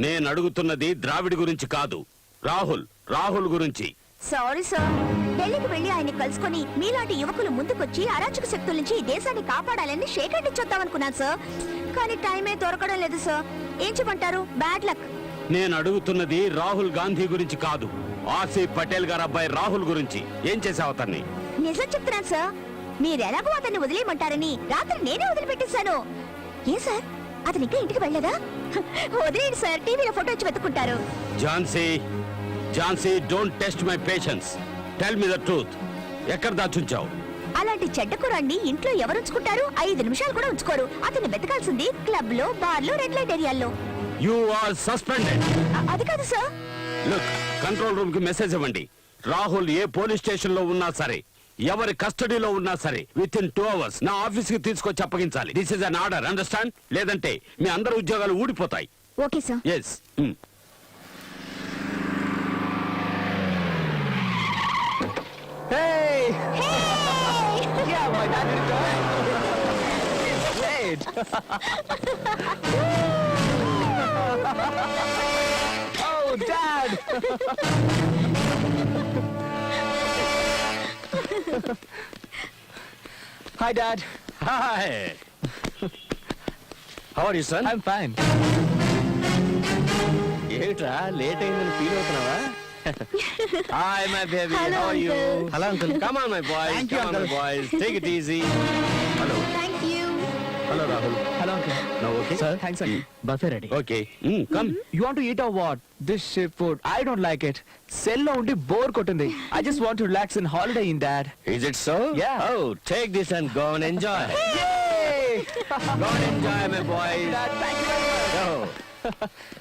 నేను అడుగుతున్నది ద్రావిడ్ గురించి కాదు, రాహుల్ గురించి. Sorry sir. ఢిల్లీకి వెళ్లి ఆయన్ని కలుసుకొని మీలాంటి యువకులు ముందుకొచ్చి అరాచక శక్తుల నుంచి ఈ దేశాన్ని కాపాడాలని షేక్ హ్యాండ్ ఇచ్చొద్దామనుకున్నాను సార్. కానీ టైమే దొరకడం లేదు సార్. ఏం చెప్పంటారు? Bad luck. నేను అడుగుతున్నది రాహుల్ గాంధీ గురించి కాదు, ఆసిఫ్ పటేల్ గారు అబ్బాయి రాహుల్ గురించి. ఏం చేసావు అతన్ని? నిజం చెప్తున్నాను సార్. మీరెలాగో అతన్ని వదిలేయమంటారని రాత్రి నేనే వదిలిపెట్టేశాను. ఏ సార్, అతను ఇంకా ఇంటికి వెళ్ళలేదా? వదిలేయండి సార్, టీవీలో ఫోటో వచ్చి వెతుక్కుంటారు. Jhansi, Jhansi, don't test my patience. Tell me the truth. ఎక్కడ దాచుంచావు? అలాంటి చెడ్డ కురాన్ని ఇంట్లో ఎవరు ఉంచుకుంటారు? 5 నిమిషాలు కూడా ఉంచుకోరు. అతన్ని వెతకాల్సింది క్లబ్ లో, బార్ లో, రెడ్ లైట్ ఏరియాల్లో. You are suspended. అది కాదు సార్. లుక్, కంట్రోల్ రూమ్ కి మెసేజ్ ఇవ్వండి. రాహుల్ ఏ పోలీస్ స్టేషన్ లో ఉన్నా సరే, ఎవరి కస్టడీలో ఉన్నా సరే, విత్ ఇన్ 2 hours నా ఆఫీస్ కి తీసుకొచ్చి అప్పగించాలి. This is an order, understand? లేదంటే మీ అందరి ఉద్యోగాలు ఊడిపోతాయి. Okay sir. Yes. Hey! Yeah, my dad did it. Great. Oh, Dad! Hi, Dad. Hi. How are you son? I'm fine. ఏట్రా లేట్ అయిందని ఫీల్ అవుతున్నావా? Hi my baby, Hello, how are you? uncle. Hello uncle. Come on my boys, Thank you, come on my uncle. Boys, take it easy. Hello. Thank you. Hello Rahul. Hello, uncle. Now okay? Sir, thanks, uncle. Buffet ready. Okay. Come. You want to eat or what? This ship food. I don't like it. Cell lo undi bore kotundi. I just want to relax in holiday in Dad. Is it so? Yeah. Oh, take this and go and enjoy. Yay! Go and enjoy, my boys. Dad, thank you very much. Go.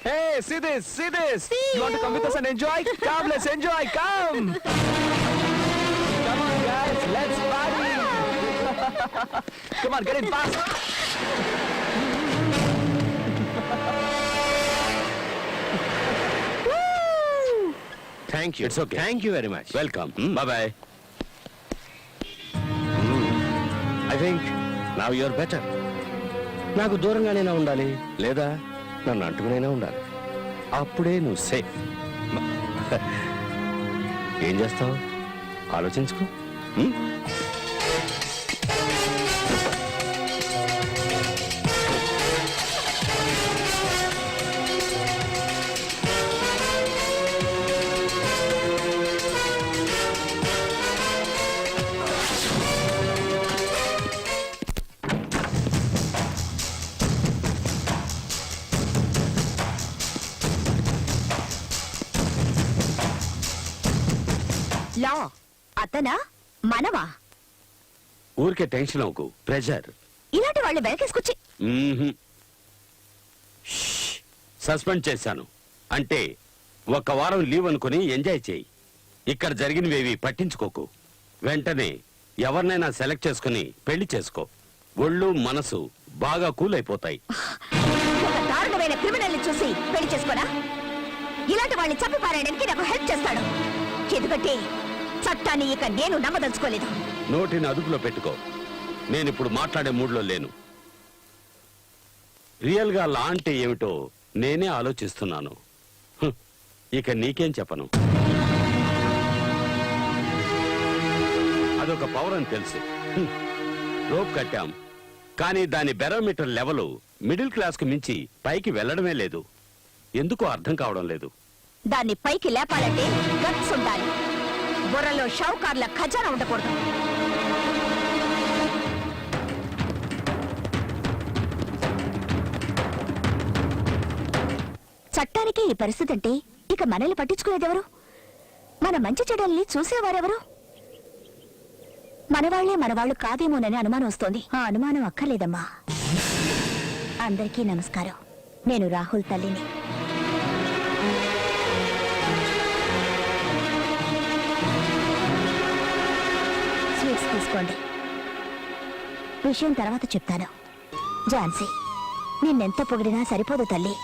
Hey, see this, see this. You want to come with us and enjoy? Come, let's enjoy, come. Come on, guys, let's party. Come on, get in fast. Thank you. It's okay. Thank you very much. Welcome. Bye-bye. I think now you're better. నాకు దూరంగానైనా ఉండాలి, లేదా నన్ను అంటుకునైనా ఉండాలి. అప్పుడే నువ్వు safe. ఏం చేస్తావు? ఆలోచించుకో. లా అతనా మనవా? ఊరికే టెన్షన్ అవ్వకు. ప్రెషర్. ఇలాంటి వాళ్ళు వెనకేసుకొచ్చి సస్పెండ్ చేశాను. అంటే 1 వారం లీవ్ అనుకుని ఎంజాయ్ చేయి. ఇక్కడ జరిగినవేవి పట్టించుకోకు. వెంటనే ఎవరినైనా సెలెక్ట్ చేసుకుని పెళ్లి చేసుకో. ఒళ్ళు మనసు బాగా కూల్ అయిపోతాయి. ఒక దారుణమైన క్రిమినల్ చూసి పెళ్లి చేసుకోరా? ఇలాంటి వాళ్ళని చంపి పారేయడానికి నాకు హెల్ప్ చేస్తాడు. ఎందుకంటే చట్టాన్ని ఇక నేను నమ్మదలుచుకోలేదు. నోటిని అదుపులో పెట్టుకో. నేనిప్పుడు మాట్లాడే మూడ్లో లేను. రియల్ గా లా అంటే ఏమిటో నేనే ఆలోచిస్తున్నాను. ఇక నీకేం చెప్పను. అదొక పవర్ అని తెలుసు. రోప్ కట్టాం, కానీ దాని బెరోమీటర్ లెవెల్ మిడిల్ క్లాస్ కు మించి పైకి వెళ్లడమే లేదు. ఎందుకో అర్థం కావడం లేదు. దాన్ని పైకి లేపాలంటే గట్స్ ఉండాలి. బుర్రలో షౌకార్ల ఖజానా ఉండకూడదు. చట్టానికి ఈ పరిస్థితి అంటే ఇక మనల్ని పట్టించుకునేదెవరు? మన మంచి చెడ్డల్ని చూసేవారెవరు? మనవాళ్లే మనవాళ్లు కాదేమోనని అనుమానం వస్తోంది. ఆ అనుమానం అక్కర్లేదమ్మా. అందరికీ నమస్కారం. నేను రాహుల్ తల్లిని. స్వీట్స్ తీసుకోండి. విషయం తర్వాత చెప్తాను. ఝాన్సీ, నిన్నెంత పొగిడినా సరిపోదు తల్లి.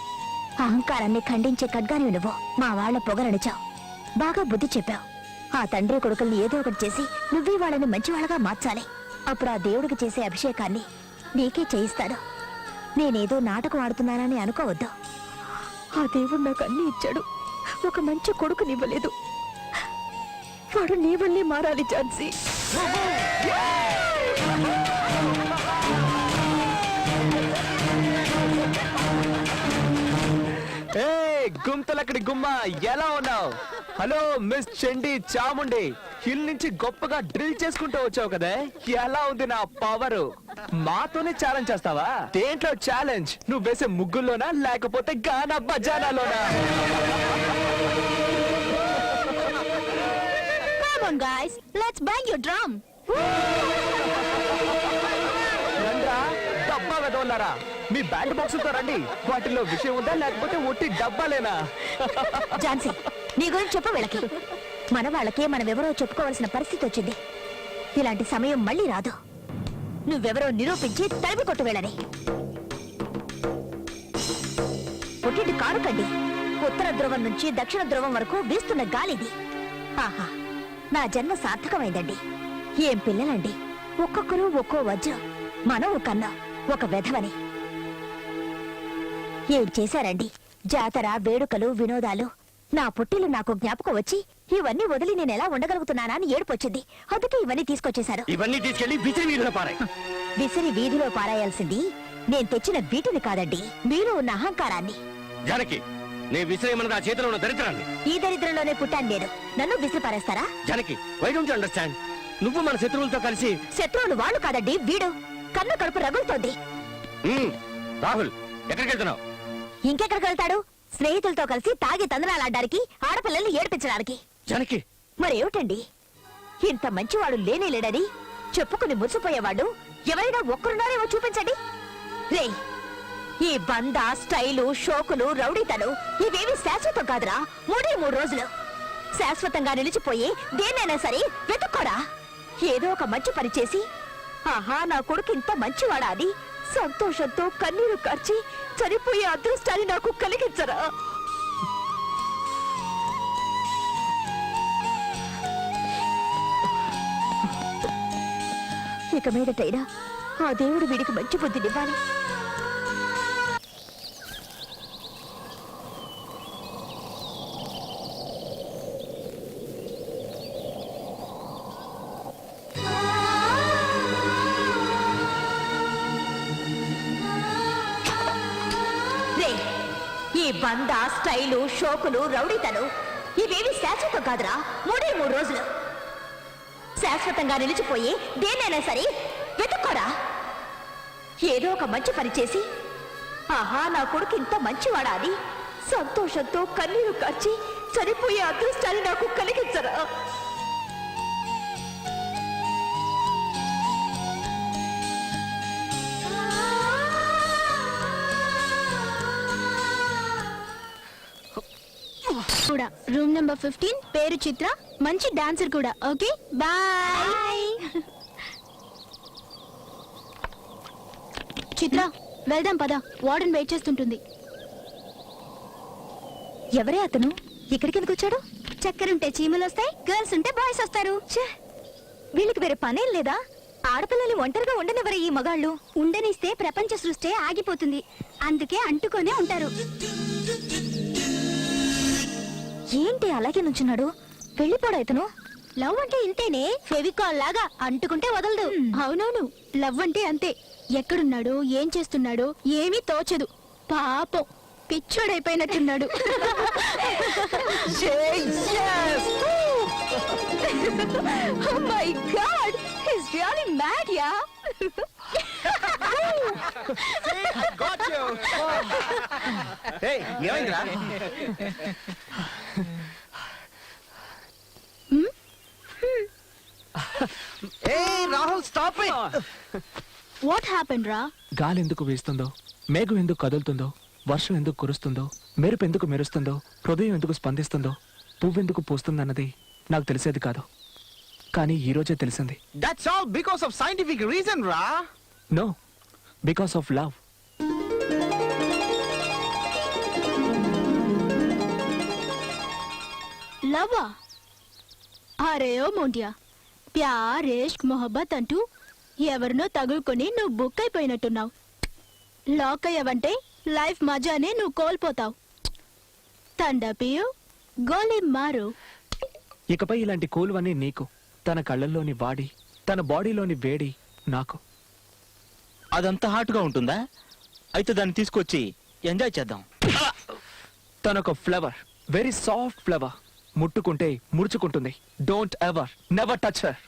అహంకారాన్ని ఖండించే ఖడ్గాని నువ్వు. మా వాళ్ల పొగరడిచావు, బాగా బుద్ధి చెప్పావు. ఆ తండ్రి కొడుకుల్ని ఏదో ఒకటి చేసి నువ్వే వాళ్ళని మంచివాళ్ళగా మార్చాలి. అప్పుడు ఆ దేవుడికి చేసే అభిషేకాన్ని నీకే చేయిస్తాడు. నేనేదో నాటకం ఆడుతున్నానని అనుకోవద్దు. ఆ దేవుడు నాకు అన్ని ఇచ్చాడు, ఒక మంచి కొడుకునివ్వలేదు. వాడు నీ వల్లే మారాలి ఝాన్సీ. ఏ గుంతలక్కడి గుమ్మ ఎలా ఉన్నావు? హలో మిస్ చండి చాముండి, హిల్ నుంచి గొప్పగా డ్రిల్ చేసుకుంటూ వచ్చావు కదే, ఎలా ఉంది నా పవర్? మాతోనే ఛాలెంజ్ చేస్తావా? దేంట్లో ఛాలెంజ్? నువ్వు వేసే ముగ్గుల్లోనా లేకపోతే గానా బజానాలోనా? Come on guys, let's bang your drum. రండ్రా, డబ్బా వెదవల్లారా, మీ బ్యాండ్ బాక్సులతో రండి. వాటిలో విషయం ఉందా లేకపోతే ఒట్టి డబ్బాలేనా? ఝాన్సీ, నీ గురించి చెప్పు వీళ్ళకి. మన వాళ్ళకే మనమెవరో చెప్పుకోవాల్సిన పరిస్థితి వచ్చింది. ఇలాంటి సమయం మళ్ళీ రాదు. నువ్వెవరో నిరూపించి తరిమి కొట్టు వెళ్ళని. పుట్టింటి కారుకండి, ఉత్తర ధ్రువం నుంచి దక్షిణ ధ్రువం వరకు వీస్తున్న గాలిది. ఆహా, నా జన్మ సార్థకమైందండి. ఏం పిల్లలండి, ఒక్కొక్కరు ఒక్కో వజ్రం. మనం కన్నా ఒక వెధవని. ఏం చేశారండి? జాతర, వేడుకలు, వినోదాలు. నా పుట్టిలు నాకు జ్ఞాపకం వచ్చి ఇవన్నీ వదిలి నేను ఎలా ఉండగలుగుతున్నానా అని ఏడుపొచ్చింది. అందుకే ఇవన్నీ తీసుకొచ్చేశారు. ఇవన్నీ తీసుకెళ్లి విసిరి వీధిలో పారాయి. విసిరి వీధిలో పారాయాల్సింది నేను తెచ్చిన వీటిని కాదండి, మీలో ఉన్న అహంకారాన్ని. జానకి, నే విసిరేయమన్నది ఆ చేతిలో ఉన్న దరిద్రాన్ని. ఈ దరిద్రంలోనే పుట్టాను నేను. నన్ను విసిరి పారేస్తారా? Janaki, why don't you understand? నువ్వు మన శత్రువులతో కలిసి శత్రువులు వాళ్ళు కాదండి, వీడు. కన్ను కడుపు రగులుతోంది. రాహుల్, ఎక్కడికి వెళ్తున్నావు? ఇంకెక్కడికి వెళ్తాడు? స్నేహితులతో కలిసి తాగి తందనాలాడడానికి, ఆడపిల్లల్ని ఏడిపించడానికి. జానకి, మరేమిటండి, ఇంత మంచివాడు లేనే లేడని చెప్పుకుని మురిసిపోయేవాడు ఎవరైనా ఒక్కరున్నారేమో చూపించండి. రే, ఈ బంద, స్టైలు, షోకులు, రౌడీతలు ఇవేవి శాశ్వతం కాదురా. 3 రోజులు శాశ్వతంగా నిలిచిపోయి దేన్నైనా సరే వెతుక్కోరా. ఏదో ఒక మంచి పని చేసి, ఆహా నా కొడుకు ఇంత మంచివాడా అని సంతోషంతో కన్నీరు కార్చి చనిపోయే అదృష్టాన్ని నాకు కలిగించరా. ఇక మీదటైనా ఆ దేవుడు వీడికి మంచి బుద్ధినివ్వాలి. రే, ఈ బంద, స్టైలు, షోకులు, రౌడీతలు ఇవేవి శాశ్వతం కాదురా. 3 రోజులు శాశ్వతంగా నిలిచిపోయి దేన్నైనా సరే వెతుక్కోరా. ఏదో ఒక మంచి పని చేసి, ఆహా నా కొడుకు ఇంత మంచివాడా అని సంతోషంతో కన్నీరు కార్చి చనిపోయే అదృష్టాన్ని నాకు కలిగించరా. కూడా రూమ్ నెంబర్ 15, పేరు చిత్ర, మంచి డాన్సర్ కూడా. Okay bye. చిత్ర, వెళ్దాం పద, వార్డెన్ వెయిట్ చేస్తుంటుంది. ఎవరే అతను? ఇక్కడికి ఎందుకు వచ్చాడు? చక్కెరుంటే చీమలు వస్తాయి, గర్ల్స్ ఉంటే బాయ్స్ వస్తారు. ఛే, వీళ్ళకి వేరే పనేం లేదా? ఆడపిల్లల్ని ఒంటరిగా ఉండనివ్వరే ఈ మగాళ్ళు. ఉండనిస్తే ప్రపంచ సృష్టి ఆగిపోతుంది, అందుకే అంటుకొనే ఉంటారు. ఏంటి అలాగే నుంచున్నాడు? వెళ్ళిపోడా ఇతను? లవ్ అంటే ఇంతేనే, ఫెవికాల్ లాగా అంటుకుంటే వదలదు. అవునవును, లవ్ అంటే అంతే. ఎక్కడున్నాడు, ఏం చేస్తున్నాడో ఏమీ తోచదు. పాపం పిచ్చోడైపోయినట్టున్నాడు. Oh my God, he's really mad, yeah. ఏమైందిరా? Rahul, stop it. What happened రా? గాలి ఎందుకు వీస్తుందో, మేఘం ఎందుకు కదులుతుందో, వర్షం ఎందుకు కురుస్తుందో, మెరుపు ఎందుకు మెరుస్తుందో, హృదయం ఎందుకు స్పందిస్తుందో, పువ్వెందుకు పూస్తుందన్నది నాకు తెలిసేది కాదు. కానీ ఈ రోజే తెలిసింది. That's all because of scientific reason రా. No, because of love. లవ్వా? అరే ఓ మోండియా, ప్యార్, ఇష్క్, మొహబ్బత్ అంటూ ఎవరినో తగులుకొని నువ్వు బుక్ అయిపోయినట్టున్నావు. లాక్ అయ్యావంటే లైఫ్ మజానే నువ్వు కోల్పోతావు. తండపియు గోలీ మారు. ఇకపై ఇలాంటి కూలువన్నీ నీకు, తన కళ్ళల్లోని వాడి, తన బాడీలోని వేడి నాకు. అదంతా హాట్గా ఉంటుందా? అయితే దాన్ని తీసుకొచ్చి ఎంజాయ్ చేద్దాం. తనొక ఫ్లవర్, వెరీ సాఫ్ట్ ఫ్లవర్. ముట్టుకుంటే ముడుచుకుంటుంది. Don't ever, never touch her.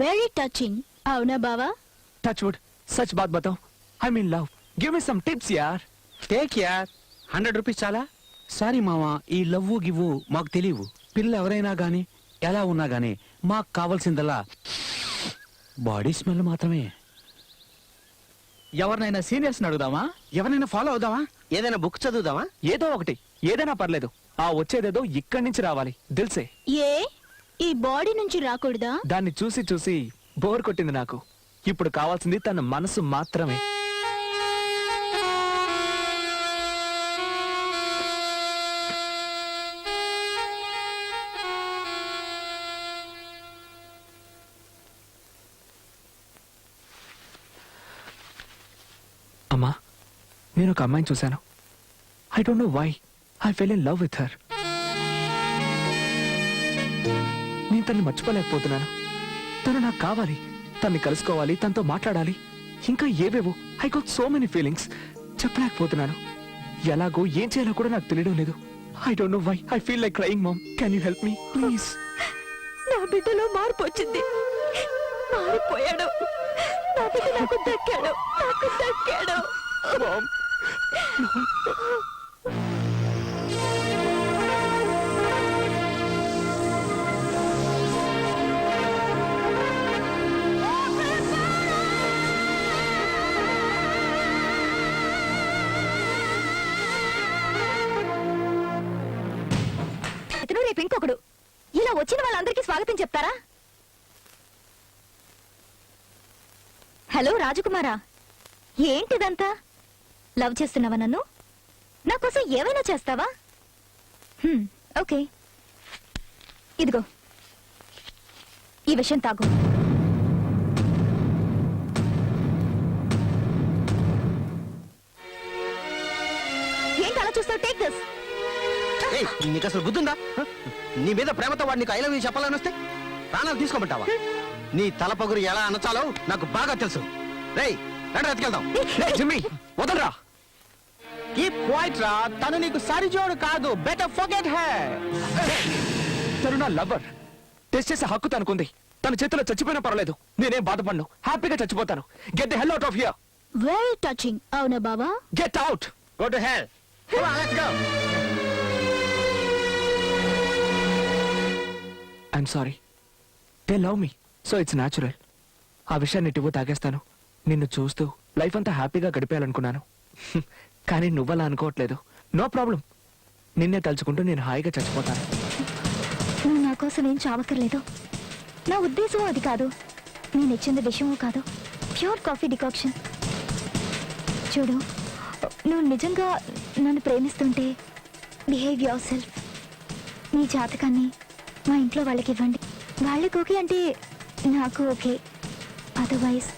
Very touching. అవునా బావా? టచ్ వుడ్, సచ్ బాత్ బతావ్. I mean love. Give me some tips యార్. టేక్ యార్. 100 రూపీస్ చాలా? సారీ మావా, ఈ లవ్వు గివ్వు మాకు తెలియవు. పిల్ల ఎవరైనా గాని ఎలా ఉన్నా గాని మాకు కావాల్సిందల్లా బాడీ స్మెల్ మాత్రమే. ఎవరినైనా సీనియర్స్ అడుగుదామా? ఎవరైనా ఫాలో అవుదామా? ఏదైనా బుక్ చదువుదామా? ఏదో ఒకటి, ఏదైనా పర్లేదు. ఆ వచ్చేదేదో ఇక్కడి నుంచి రావాలి. దిల్సే. ఏ ఈ బాడీ నుంచి రాకూడదా? దాన్ని చూసి చూసి బోర్ కొట్టింది నాకు. ఇప్పుడు కావాల్సింది తన మనసు మాత్రమే. అమ్మా, నేను ఒక అమ్మాయిని చూశాను. I don't know why I fell in love with her. నేను తన్ని మర్చిపోలేకపోతున్నాను. తను నాకు కావాలి, తన్ని కలుసుకోవాలి, తనతో మాట్లాడాలి, ఇంకా ఏవేవో. I got so many feelings. చెప్పలేకపోతున్నాను. ఎలాగో ఏం చేయాలో కూడా నాకు తెలియడం లేదు. I don't know why I feel like crying. Mom, can you help me please? నా బిడ్డలో మార్పు వచ్చింది. మారిపోయాడు. నా బిడ్డ నాకు దక్కాడు. మామ్, ఇతను రేపు ఇంకొకడు. ఇలా వచ్చిన వాళ్ళందరికీ స్వాగతం చెప్తారా? హలో రాజకుమారా, ఏంటిదంతా? లవ్ చేస్తున్నావా నన్ను? నా కోసం ఏమైనా చేస్తావా? ఓకే, ఇదిగో ఈ విషయం తాగు. ఏంటి అలా చూస్తావు? Take this. ఏయ్, నీకు అసలు బుద్ధుందా? నీ మీద ప్రేమతో వాడు నీకు ఐ లవ్ యూ చెప్పాలని వస్తే ప్రాణాలు తీసుకోమంటావా? నీ తలపగురు ఎలా అనచాలో నాకు బాగా తెలుసు. రేయ్, రండి ఎత్తుకెళ్దాం. Hey, Jimmy, వదలరా. కీప్ క్వైట్ రా. తను నీకు సరిజోడు కాదు. Better forget her. తను నా లవర్. టెస్ట్ చేసే హక్కు తనకుంది. తన చేతిలో చచ్చిపోయినా పర్వాలేదు. నేనేం బాధపడను. హ్యాపీగా చచ్చిపోతాను. Get the hell out of here. Very touching. అవునా బావా? Get out. Go to hell. Come on, let's go. I'm sorry. They love me, so it's natural. ఆ విషయాన్ని టివ్వు తాగేస్తాను. నిన్ను చూస్తూ లైఫ్ అంతా హ్యాపీగా గడిపేయాలనుకున్నాను. కానీ నువ్వలా అనుకోవట్లేదు. No problem. నిన్నే తలుచుకుంటూ నేను హాయిగా చచ్చిపోతాను. నువ్వు నా కోసం ఏం చావక్కర్లేదు. నా ఉద్దేశం అది కాదు. నేను ఇచ్చింది విషయమూ కాదు. Pure coffee decoction. చూడు, నువ్వు నిజంగా నన్ను ప్రేమిస్తుంటే బిహేవ్ యువర్ సెల్ఫ్. నీ జాతకాన్ని మా ఇంట్లో వాళ్ళకి ఇవ్వండి. వాళ్ళకి ఓకే అంటే నాకు okay. Otherwise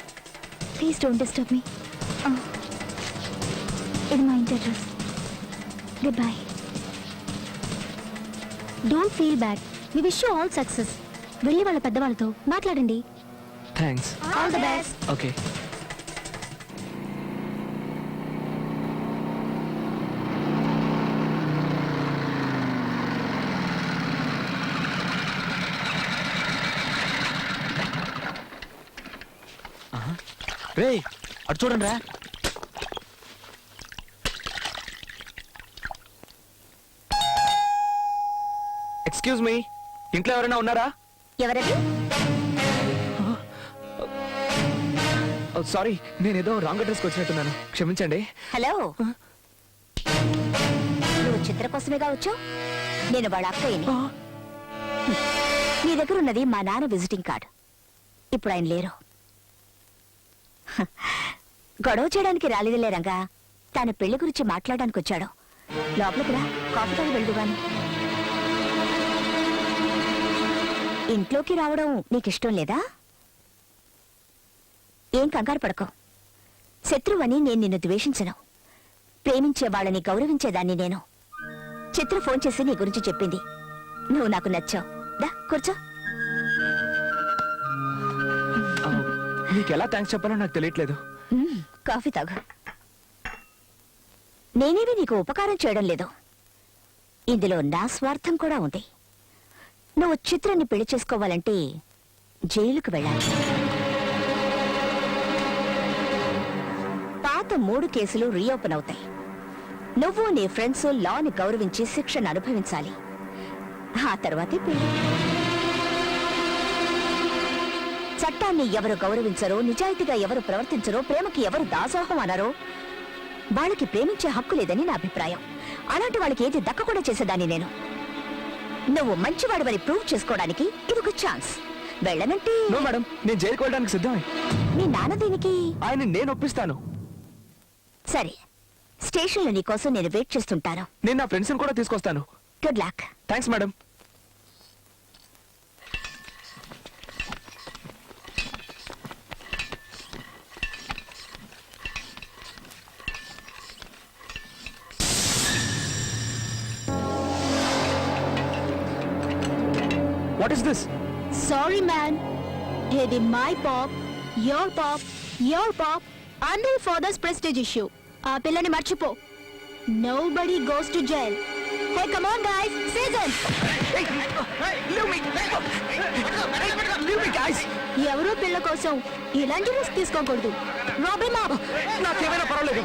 please don't disturb me. ఇది మా ఇంటి address. Good bye. Don't feel bad. We wish you all success. వెళ్ళి వాళ్ళ పెద్దవాళ్ళతో మాట్లాడండి. Thanks. All the best. Okay. రేయ్, అటు చూడండి రా. ఎక్స్క్యూజ్ మీ, ఇంట్లో ఎవరైనా ఉన్నారా? ఎవరది? సారీ, నేనేదో రాంగ్ అడ్రస్కి వచ్చినట్టున్నాను. క్షమించండి. హలో, నువ్వు చిత్ర కోసమేగా వచ్చావు? నేను వాళ్ళ అక్కయ్యని. నీ దగ్గర ఉన్నది మా నాన్న విజిటింగ్ కార్డ్. ఇప్పుడు ఆయన లేరు. గొడవ చేయడానికి రాలేదులే రంగా. తన పెళ్లి గురించి మాట్లాడడానికి వచ్చాడు. లోపలికి రా, కాఫీ తాగి వెళ్దు గాని. ఇంట్లోకి రావడం నీకిష్టం లేదా? ఏం కంగారు పడకో. శత్రువని నేను నిన్ను ద్వేషించను. ప్రేమించే వాళ్ళని గౌరవించేదాన్ని నేను. చిత్ర ఫోన్ చేసి నీ గురించి చెప్పింది. నువ్వు నాకు నచ్చావు. దా కూర్చో. నీకెలా థ్యాంక్స్ చెప్పాలో నాకు తెలియట్లేదు. కాఫీ తాగు. నేనేవి నీకు ఉపకారం చేయడం లేదు. ఇందులో నా స్వార్థం కూడా ఉంది. నువ్వు చిత్రాన్ని పెళ్లి చేసుకోవాలంటే జైలుకు వెళ్ళాలి. పాత 3 కేసులు రీఓపెన్ అవుతాయి. నువ్వు నీ ఫ్రెండ్స్ లాని గౌరవించి శిక్షను అనుభవించాలి. ఆ తర్వాతే పెళ్లి. చట్టాన్ని ఎవరు గౌరవించరో, నిజాయితీగా ఎవరు ప్రవర్తించరో, ప్రేమకి ఎవరు దాసోహం అన్నారో వాళ్ళకి ప్రేమించే హక్కు లేదని నా అభిప్రాయం. అలాంటి వాళ్ళకి ఏది దక్కకుండా చేసేదాన్ని నేను. నువ్వు మంచివాడివని ప్రూవ్ చేసుకోవడానికి ఇదొక ఛాన్స్. వెళ్ళనంటే నో మేడం, నేను జైలుకి వెళ్ళడానికి సిద్ధమే. మీ నాన్న దీనికి ఆయన నేను ఒప్పిస్తాను. సరే, స్టేషన్లో నీ కోసం నేను వెయిట్ చేస్తుంటాను. నేను నా ఫ్రెండ్స్ కూడా తీసుకొస్తాను. Good luck. Thanks madam. What is this? Sorry man, ఇది my pop, your pop, and father's prestige issue. ఆ పిల్లని మర్చిపో. Nobody goes to jail. Hey come on guys, season. ఎవరో పిల్ల కోసం ఇలాంటి రిస్క్ తీసుకోకూడదు. రాబీ మా నాకేమైనా పర్వాలేదు,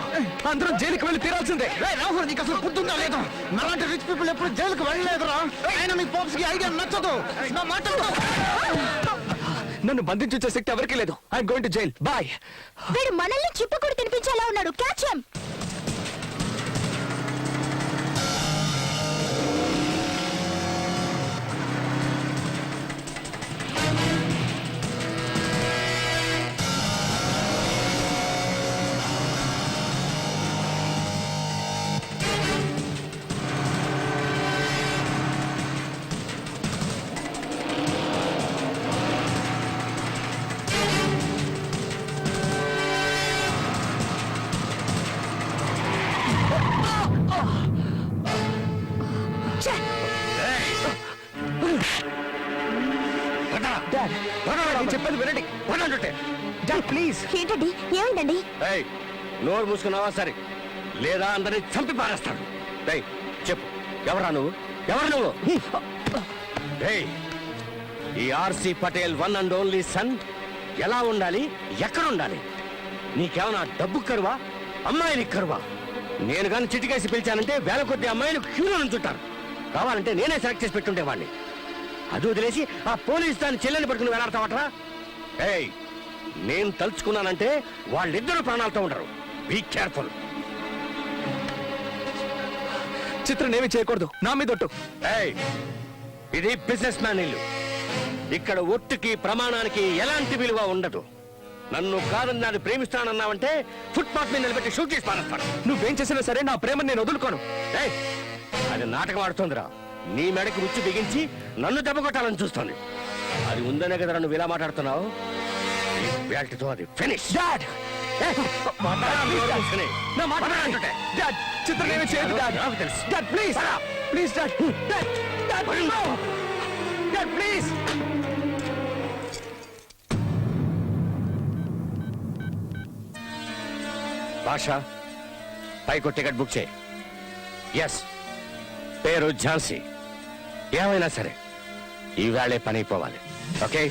అందరం జైలుకి వెళ్ళి తీరాల్సిందే. రాహుల్, నీకు అసలు బుద్ధి ఉందా లేదా? నాలాంటి రిచ్ పీపుల్ ఎప్పుడు జైలుకు వెళ్ళలేదురా. అయినా మీ పాప్స్ కి ఐడియా నచ్చదు. నా మాట విను. నన్ను బంధించే శక్తి ఎవరికీ లేదు. I'm going to jail. Bye. వీడు మనల్ని చిప్పకూడి తినిపించేలా ఉన్నాడు. Catch him. డాడ్, నేను చెప్పేది వినండి. Dad please. ఏంటండి, ఏమైందండి? ఏయ్, నోరు మూసుకున్నావా సరే, లేదా అందరినీ చంపి పారేస్తాడు. ఏయ్, చెప్పు, ఎవరా నువ్వు? ఎవరు నువ్వు? ఏయ్, ఈ RC Patel one and only sun ఎలా ఉండాలి, ఎక్కడ ఉండాలి? నీకేమన్నా డబ్బు కరువా, అమ్మాయిని కరువా? నేను కానీ చిటికేసి పిలిచానంటే వేల కొద్ది అమ్మాయిలు క్యూలో నుంచుంటారు. కావాలంటే నేనే సెలెక్ట్ చేసి పెట్టుండేవాడిని. అది వదిలేసి ఆ పోలీస్ దాన్ని చెల్లెని పట్టుకుని వేలాడతావట్రా? ఏయ్, నేను తలుచుకున్నానంటే వాళ్ళిద్దరూ ప్రాణాలతో ఉండరు. Be careful. చిత్రం ఏమీ చేయకూడదు. నా మీద ఒట్టు. ఏయ్, ఇది బిజినెస్ మ్యాన్ ఇల్లు. ఇక్కడ ఒట్టుకి ప్రమాణానికి ఎలాంటి విలువ ఉండదు. నన్ను కాదని నాది ప్రేమిస్తానన్నావంటే ఫుట్పాత్ మీద నిలబెట్టి షూట్ చేసి పారేస్తాను. నువ్వేం చేసినా సరే నా ప్రేమను నేను వదులుకోను. ఏయ్, అది నాటకం ఆడుతోందిరా. నీ మెడకి ఉచ్చు బిగించి నన్ను దెబ్బ కొట్టాలని చూస్తోంది. అది ఉందనే కదరా నువ్వు ఇలా మాట్లాడుతున్నావు. ఈ బెల్ట్తో అది ఫినిష్. డాడ్, నా మాట వినండి. డాడ్, చిత్రం ఏమీ చేయదు. డాడ్, నాకు తెలుసు. Dad please, please dad. Dad, dad, no. Dad please. భాష, పైకి టికెట్ బుక్ చేయి. ఎస్, పేరు ఝాన్సీ. ఏమైనా సరే ఈవేళే పని అయిపోవాలి. ఓకే?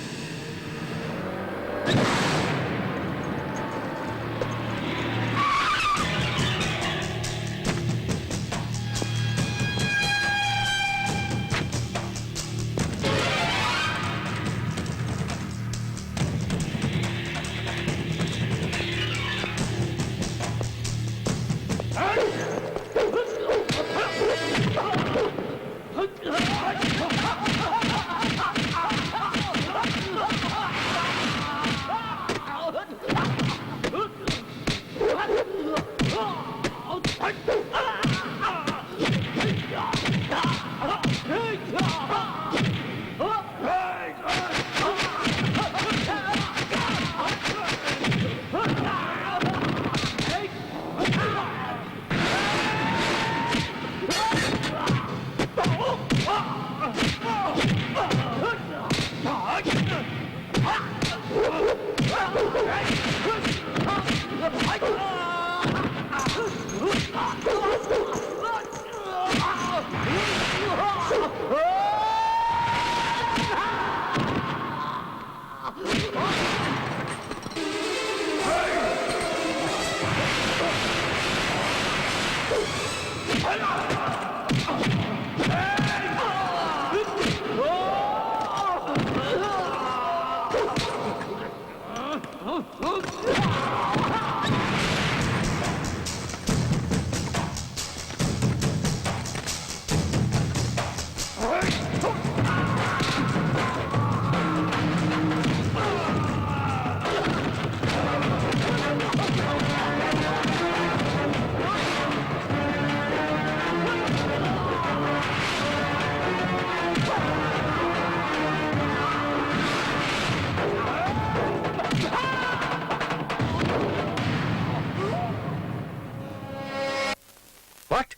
వాట్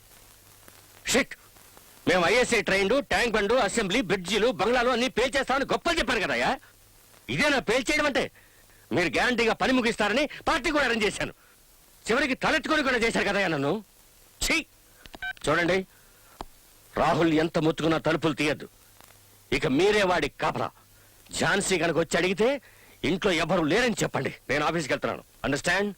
షిట్ మేము ఐఎస్ఐ ట్రైన్లు ట్యాంక్ బండు అసెంబ్లీ బ్రిడ్జిలు బంగ్లాలు అన్ని పేల్చేస్తామని గొప్పలు చెప్పారు కదయ్యా. ఇదేనా పేల్చేయడం అంటే? మీరు గ్యారంటీగా పని ముగిస్తారని పార్టీ కూడా అరేంజ్ చేశాను. చివరికి తలెత్తుకొని కూడా చేశారు కదయ్యా నన్ను. ఛీ! చూడండి, రాహుల్ ఎంత ముత్తుకున్నా తలుపులు తీయద్దు. ఇక మీరే వాడి కాపలా. ఝాన్సీ కనుక వచ్చి అడిగితే ఇంట్లో ఎవరు లేరని చెప్పండి. నేను ఆఫీస్కి వెళ్తున్నాను. అండర్స్టాండ్?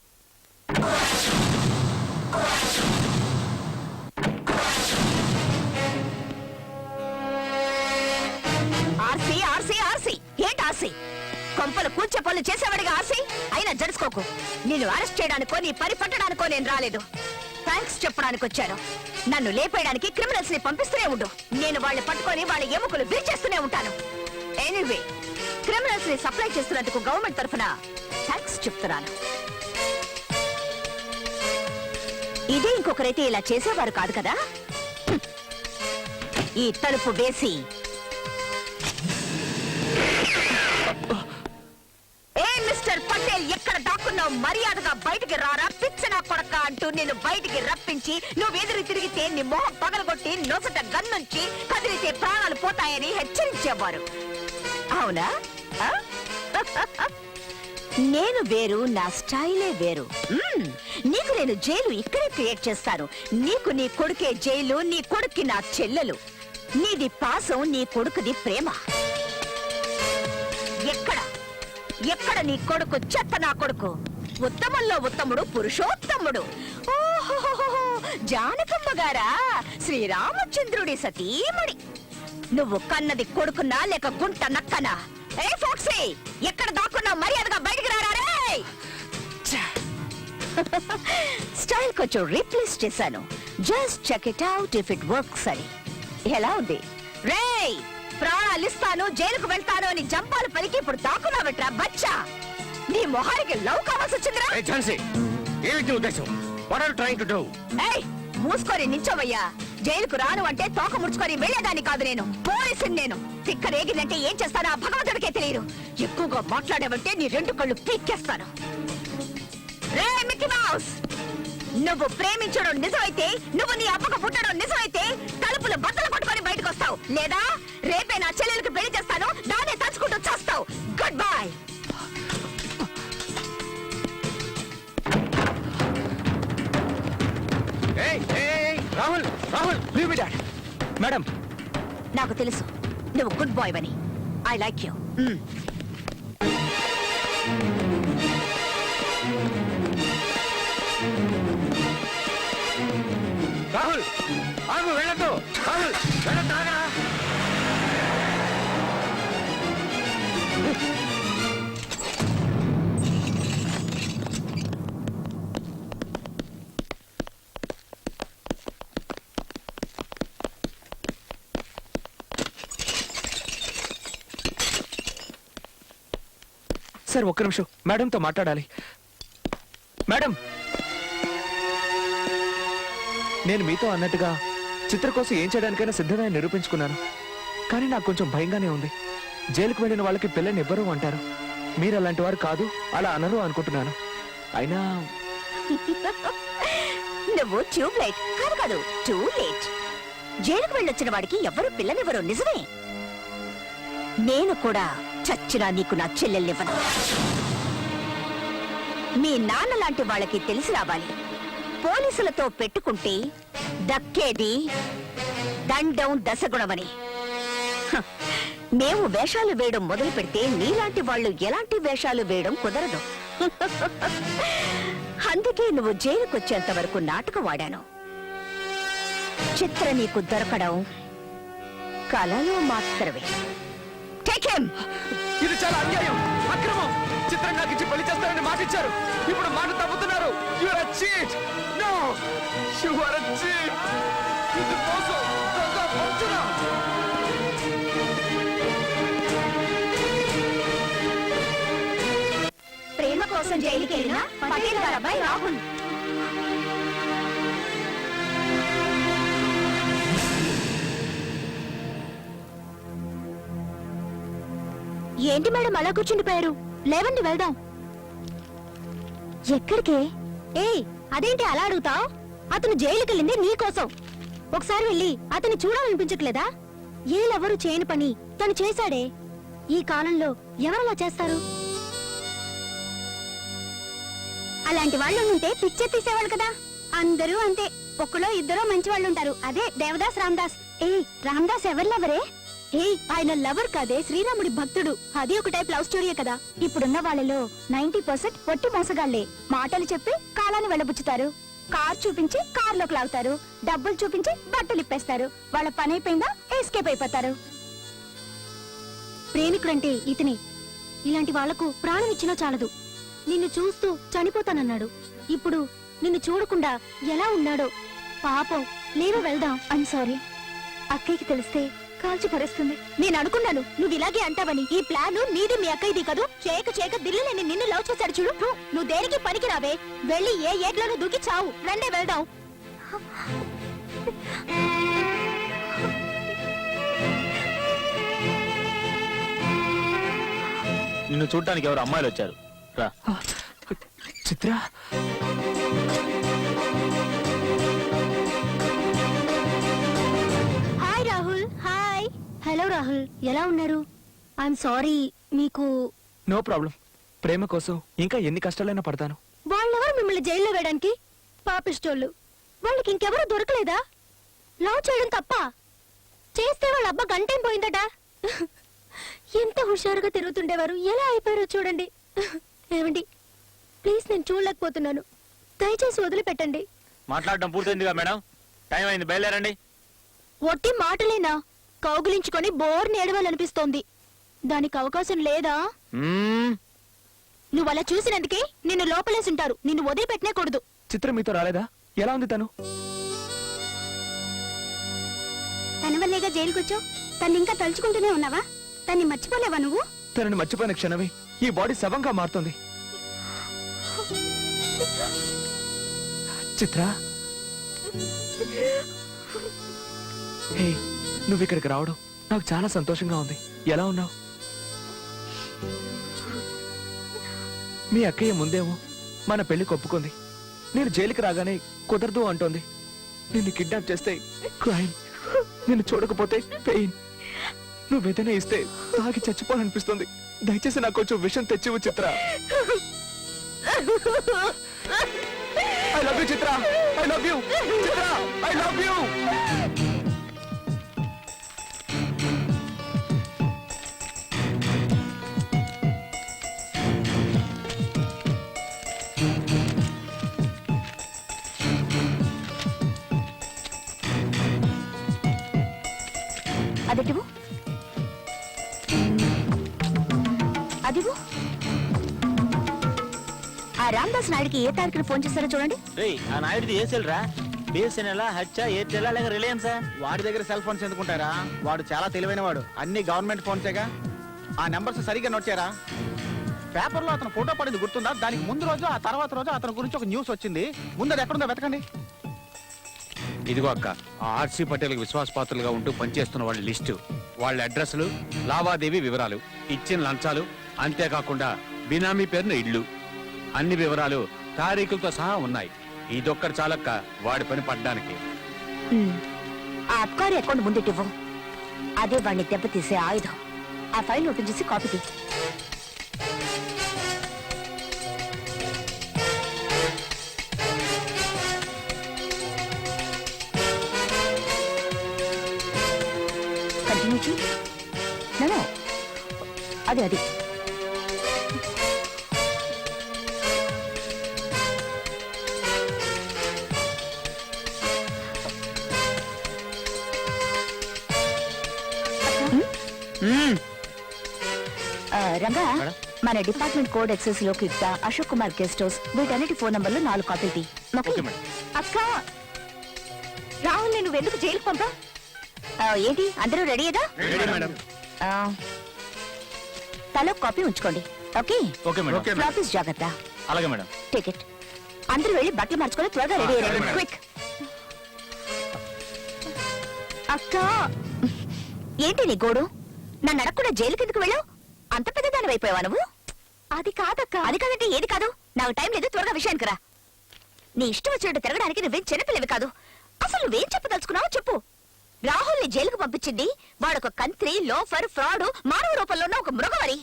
ఆర్సీ ఆర్సీ ఆర్సీ ఏంటి ఆర్సీ? కొంపలు కూర్చే పనులు చేసేవాడిగా ఆర్సీ అయినా జరుసుకోకు. నిన్ను అరెస్ట్ చేయడానికో నీ పని పట్టడానికో నేను రాలేదు. థ్యాంక్స్ చెప్పడానికి వచ్చాను. నన్ను లేపేయడానికి క్రిమినల్స్ ని పంపిస్తూనే ఉండు. నేను వాళ్ళని పట్టుకొని వాళ్ళ ఎముకలు విరిచేస్తూనే ఉంటాను. ఎనీవే, క్రిమినల్స్ ని సప్లై చేస్తున్నందుకు గవర్నమెంట్ తరఫున థ్యాంక్స్ చెప్తున్నాను. ఇదే ఇంకొకరైతే ఇలా చేసేవారు కాదు కదా. ఈ తలుపు వేసి మిస్టర్ పటేల్, ఎక్కడ దాక్కున్నావు? మర్యాదగా బయటికి రారా, పిచ్చనా కొడక అంటూ నేను బయటికి రప్పించి నువ్వు ఎదురు తిరిగితే నీ మొహం పగలగొట్టి నొసట గన్నుంచి కదిలితే ప్రాణాలు పోతాయని హెచ్చరించేవారు. అవునా? ఆ? నేను వేరు, నా స్టైలే వేరు. నీకు నేను జైలు ఇక్కడే క్రియేట్ చేస్తాను. నీకు నీ కొడుకే జైలు, నీ కొడుక్కి నా చెల్లెలు. నీది పాసం, నీ కొడుకుది ప్రేమ. ఎక్కడ నీ కొడుకు? చెత్త నా కొడుకు. ఉత్తమంలో ఉత్తముడు, పురుషోత్తముడు. ఓహో, జానకమ్మ గారా, శ్రీరామచంద్రుడి సతీమణి. నువ్వు కన్నది కొడుకున్నా లేక గుంట నక్కనా? ఏ ఫోక్సీ, ఎక్కడ దాక్కున్నా మర్యాదగా బయటికి రారా రే. స్టైల్ కొంచెం రీప్లేస్ చేశాను. Just check it out if it works అని. ఎలా ఉంది రేయ్? ప్రాణాలిస్తాను, జైలుకు వెళ్తాను అని జంపాలు పలికి ఇప్పుడు దాక్కున్నావట్రా బచ్చా. నీ మొహానికి లవ్ కావాల్సి వచ్చిందిరా. ఏయ్, మూసుకొని నించోవయ్యా. జైలుకు రాను అంటే తోక ముడుచుకొని వెళ్లేదాన్ని కాదు నేను. పోలీసుని నేను. తిక్క రేగిందంటే ఏం చేస్తానో ఆ భగవంతుడికే తెలియదు. ఎక్కువగా మాట్లాడావంటే నీ రెండు కళ్ళు పీక్కేస్తాను. రే మిక్కీ మౌస్, నువ్వు ప్రేమించడం నిజమైతే, నువ్వు నీ అప్పకు పుట్టడం నిజమైతే తలుపులు బద్దలు కొట్టుకొని బయటకు వస్తావు. లేదా రేపే నా చెల్లెలకు పెళ్లి చేస్తాను, దాన్నే తలుచుకుంటూ చేస్తావు. Goodbye. Rahul, Rahul, madam, నాకు తెలుసు నువ్వు గుడ్ బాయ్ అని. I like you. రాహుల్ ఆగు, వెళ్ళొద్దు. రాహుల్, వెళ్ళొద్దు, ఆగరా. సార్ ఒక్క నిమిషం, మేడంతో మాట్లాడాలి. మేడం, నేను మీతో అన్నట్టుగా చిత్ర కోసం ఏం చేయడానికైనా సిద్ధమే నిరూపించుకున్నాను. కానీ నాకు కొంచెం భయంగానే ఉంది. జైలుకు వెళ్ళిన వాళ్ళకి పిల్లని ఇవ్వరు అంటారు. మీరు అలాంటి వారు కాదు, అలా అనరు అనుకుంటున్నాను. అయినా నువ్వు ట్యూబ్ లైట్ కాదు కాదు, టూ లేట్. జైలుకు వెళ్ళొచ్చిన వాడికి ఎవరు పిల్లనివ్వరు, నిజమే. నేను కూడా చచ్చినా నీకు నా చెల్లెల్నివ్వను. మీ నాన్న లాంటి వాళ్ళకి తెలిసి రావాలి, పోలీసులతో పెట్టుకుంటే దక్కేది దండం దశగుణమని. మేము వేషాలు వేయడం మొదలు పెడితే నీలాంటి వాళ్ళు ఎలాంటి వేషాలు వేయడం కుదరదు. అందుకే నువ్వు జైలుకొచ్చేంత వరకు నాటకం వాడాను. చిత్ర నీకు దొరకడం కలలో మాత్రమే. Take him! ఇది చాలా అన్యాయం, అక్రమం. చిత్రం నాకు ఇచ్చి పెళ్లి చేస్తారని మాట ఇచ్చారు, ఇప్పుడు మాట తప్పుతున్నారు. You are a cheat. No, you are a cheat. ఇది మోసం, దొంగ, వంచన. ప్రేమ కోసం జైలుకి వెళ్ళిన పటేల్ గారి అబ్బాయి రాహుల్. ఏంటి మేడం అలా కూర్చుండిపోయారు? లేవండి వెళ్దాం. ఎక్కడికి? ఏయ్, అదేంటి అలా అడుగుతావ్? అతను జైలుకి వెళ్ళింది నీకోసం. ఒకసారి వెళ్ళి అతన్ని చూడాలనిపించట్లేదా? ఏలెవరు చేయని పని తను చేశాడే. ఈ కాలంలో ఎవరలా చేస్తారు? అలాంటి వాళ్ళు ఉంటే పిక్చర్ తీసేవాళ్ళు కదా. అందరూ అంతే, ఒక్కలో ఇద్దరో మంచి వాళ్ళు ఉంటారు. అదే దేవదాస్ రామదాస్. ఏ రామదాస్ ఎవరు? ఏ ఆయన లవర్ కాదే, శ్రీరాముడి భక్తుడు. అది ఒక టైప్ లవ్ స్టోరీయే కదా. ఇప్పుడున్న వాళ్ళలో 90% పొట్టి మోసగాళ్లే. మాటలు చెప్పి కాలాన్ని వెళ్ళబుచ్చుతారు, కార్ చూపించి కార్లోకి లాగుతారు, డబ్బులు చూపించి బట్టలు ఇప్పేస్తారు. వాళ్ళ పని అయిపోయిందా ఎస్కేప్ అయిపోతారు. ప్రేమికుడంటే ఇతనే. ఇలాంటి వాళ్లకు ప్రాణం ఇచ్చినా చాలదు. నిన్ను చూస్తూ చనిపోతానన్నాడు, ఇప్పుడు నిన్ను చూడకుండా ఎలా ఉన్నాడో పాపం. లేవో వెళ్దాం. ఐమ్ సారీ, అక్కయ్యకి తెలిస్తే కాల్చి పరేస్తుంది. నేను అనుకున్నాను నువ్వు ఇలాగే అంటావని. ఈ ప్లాన్ నీది మీ అక్కయ్యది కదూ. చేయక దిల్లు నేను నిన్ను లవ్ చేశాడు చూడు. నువ్వు దేనికి పనికి రావే. వెళ్ళి ఏ ఏట్లోనూ దూకి చావు. రండే వెళ్దాం. నిన్ను చూడటానికి ఎవరు అమ్మాయిలు వచ్చారు, రా. Chitra, hi Rahul. Hi. Hello Rahul, ఎలా ఉన్నారు? I'm sorry. మీకు నో ప్రాబ్లం. ప్రేమ కోసం ఇంకా ఎన్ని కష్టాలైనా పడతాను. వాళ్ళెవరు మిమ్మల్ని జైల్లో వేయడానికి? పాపిష్టోళ్ళు. వాళ్ళకి ఇంకెవరూ దొరకలేదా? లవ్ చేయడం తప్ప చేస్తే వాళ్ళ అబ్బా గంటేం పోయిందట. ఎంత హుషారుగా తిరుగుతుండేవారు, ఎలా అయిపోయారో చూడండి. ఏమండి, ప్లీజ్ నేను చూడలేకపోతున్నాను, దయచేసి వదిలిపెట్టండి. మాట్లాడడం పూర్తయిందిగా మేడం, టైం అయింది, బయలుదేరండి. ఒట్టి మాటలేనా? కౌగిలించుకొని బోర్ నేడవాలనిపిస్తోంది. దానికి అవకాశం లేదా? నువ్వు అలా చూసినందుకే నిన్ను లోపలేసుంటారు. నిన్ను వదిలిపెట్టనే కూడదు. చిత్ర మీతో రాలేదా? ఎలా ఉంది తను? తన వల్లేగా జైలుకొచ్చో. తను ఇంకా తలుచుకుంటూనే ఉన్నావా? తన్ని మర్చిపోలేవా నువ్వు? తనని మర్చిపోయిన క్షణమే ఈ బాడీ శవంగా మారుతుంది. చిత్ర, హే, నువ్వు ఇక్కడికి రావడం నాకు చాలా సంతోషంగా ఉంది. ఎలా ఉన్నావు? మీ అక్కయ్య ముందేమో మన పెళ్లి కొప్పుకుంది. నేను జైలుకి రాగానే కుదరదు అంటోంది. నిన్ను కిడ్నాప్ చేస్తే క్రైమ్, నిన్ను చూడకపోతే పెయిన్. నువ్వేదైనా ఇస్తే తాగి చచ్చిపోవాలనిపిస్తుంది. దయచేసి నాకు కొంచెం విషయం తెచ్చివు Chitra. I love you Chitra, I love you Chitra, I love you. అదిటివు, అదివు. ఆ రామదాస్ నాయుడికి ఏ తారీఖున ఫోన్ చేస్తారో చూడండి. ఆ నాయుడిది ఏ సెల్ రా? బిఎస్ఎన్ఎల్, హెచ్, ఎయిర్టెల్ లేక రిలయన్సా? వాడి దగ్గర సెల్ ఫోన్స్ ఎందుకుంటారా? వాడు చాలా తెలివైన వాడు. అన్ని గవర్నమెంట్ ఫోన్సేగా. ఆ నెంబర్స్ సరిగ్గా నోట్ చేయరా? పేపర్లో అతను ఫోటో పడింది గుర్తుందా? దానికి ముందు రోజు ఆ తర్వాత రోజు అతని గురించి ఒక న్యూస్ వచ్చింది. ముందు అది ఎక్కడుందో వెతకండి. ఇదిగో అక్క, ఆ ఆర్సీ పటేల్కి విశ్వాసపాత్రులుగా ఉంటూ పనిచేస్తున్న వాళ్ళ లిస్టు, వాళ్ళ అడ్రస్లు, లావాదేవీ వివరాలు, ఇచ్చిన లంచాలు, అంతేకాకుండా బినామీ పేరున ఇళ్ళు, అన్ని వివరాలు తారీఖులతో సహా ఉన్నాయి. ఇదొక్కటి చాలక్క వాడి పని పడ్డానికి. ఆ అబ్కారీ అకౌంట్ ముందుటివ్వు. అదే వాడిని దెబ్బతీసే ఆయుధం. ఆ ఫైల్ ఓపెన్ చేసి కాపీ తీ. కంటిన్యూ చేయి. అది రంగా మన డిపార్ట్మెంట్ కోడ్ ఎక్సెస్ లో కిట్ట అశోక్ కుమార్ గెస్ట్ హౌస్ వీటన్నిటి ఫోన్ నంబర్లు 4 కాపీలు తీ. ఓకే? అక్క రాహుల్ నేను ఎందుకు జైలుకు పంపా? ఏంటి అందరూ రెడీయేగా? తలో కాపీ ఉంచుకోండి. ఓకే? Okay madam. ఫ్లాపీస్ జాగ్రత్త. అలాగే మేడం. టికెట్ అందరూ వెళ్ళి బట్టలు మార్చుకొని త్వరగా రెడీ అయ్యారు. క్విక్. అక్క ఏంటి నీ గోడు? నన్ను అడగకుండా జైలు కిందకు వెళ్ళావు? అంత పెద్ద దాని అయిపోయావా నువ్వు? అది కాదక్క. అది కాదంటే ఏది కాదు? నాకు టైం లేదు, త్వరగా విషయానికి రా. నీ ఇష్టం వచ్చినట్టు తిరగడానికి నువ్వేం చిన్నపిల్లవి కాదు. అసలు నువ్వేం చెప్పదలుచుకున్నావో చెప్పు. రాహుల్ ని జైలుకు పంపించింది వాడొక కంత్రి, లోఫర్, ఫ్రాడ్, మానవ రూపంలో ఉన్న ఒక మృగవరి.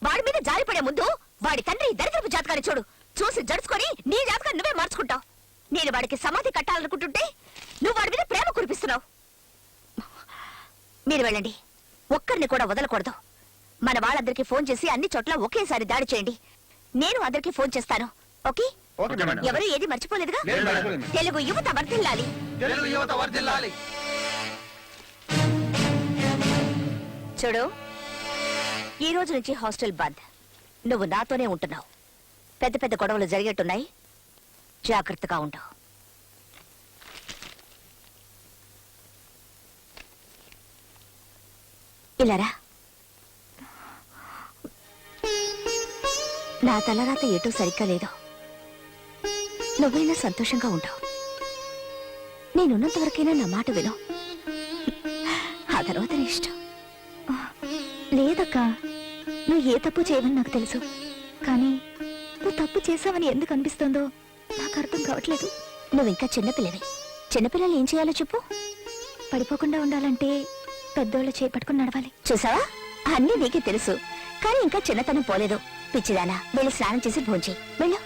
వాడి మీద జారిపడే ముందు వాడి తండ్రి దరిద్రపు జాతకాన్ని చూసి జడుచుకొని నీ జాతకాన్ని నువ్వే మార్చుకుంటావు. నేను వాడికి సమాధి కట్టాలనుకుంటుంటే నువ్వు వాడి మీద ప్రేమ కురిపిస్తున్నావు. మీరు వెళ్ళండి, ఒక్కరిని కూడా వదలకూడదు. మన వాళ్ళందరికీ ఫోన్ చేసి అన్ని చోట్ల ఒకేసారి దాడి చేయండి. నేను అందరికీ ఫోన్ చేస్తాను. ఓకే? ఎవరు ఏది మర్చిపోలేదుగా? తెలుగు యువత వర్ధిల్లాలి. తెలుగు యువత వర్ధిల్లాలి. చూడు, ఈ రోజు నుంచి హాస్టల్ బంద్. నువ్వు నాతోనే ఉంటున్నావు. పెద్ద పెద్ద గొడవలు జరిగేట్టున్నాయి, జాగ్రత్తగా ఉండవు. ఇలారా. నా తలరాత ఏటో సరిగ్గా లేదు. నువ్వైనా సంతోషంగా ఉండవు. నేనున్నంత వరకైనా నా మాట విను. ఆ తర్వాత నీ ఇష్టం. లేదక్క, నువ్వు ఏ తప్పు చేయవని నాకు తెలుసు. కానీ నువ్వు తప్పు చేసావని ఎందుకు అనిపిస్తుందో నాకు అర్థం కావట్లేదు. నువ్వు ఇంకా చిన్నపిల్లవి. చిన్నపిల్లలు ఏం చేయాలో చెప్పు. పడిపోకుండా ఉండాలంటే పెద్దోళ్ళు చేపట్టుకుని నడవాలి. చూసావా, అన్నీ నీకే తెలుసు. కానీ ఇంకా చిన్నతనం పోలేదు. పిచ్చిదానా, వెళ్ళి స్నానం చేసి భోంచేయి. వెళ్ళు.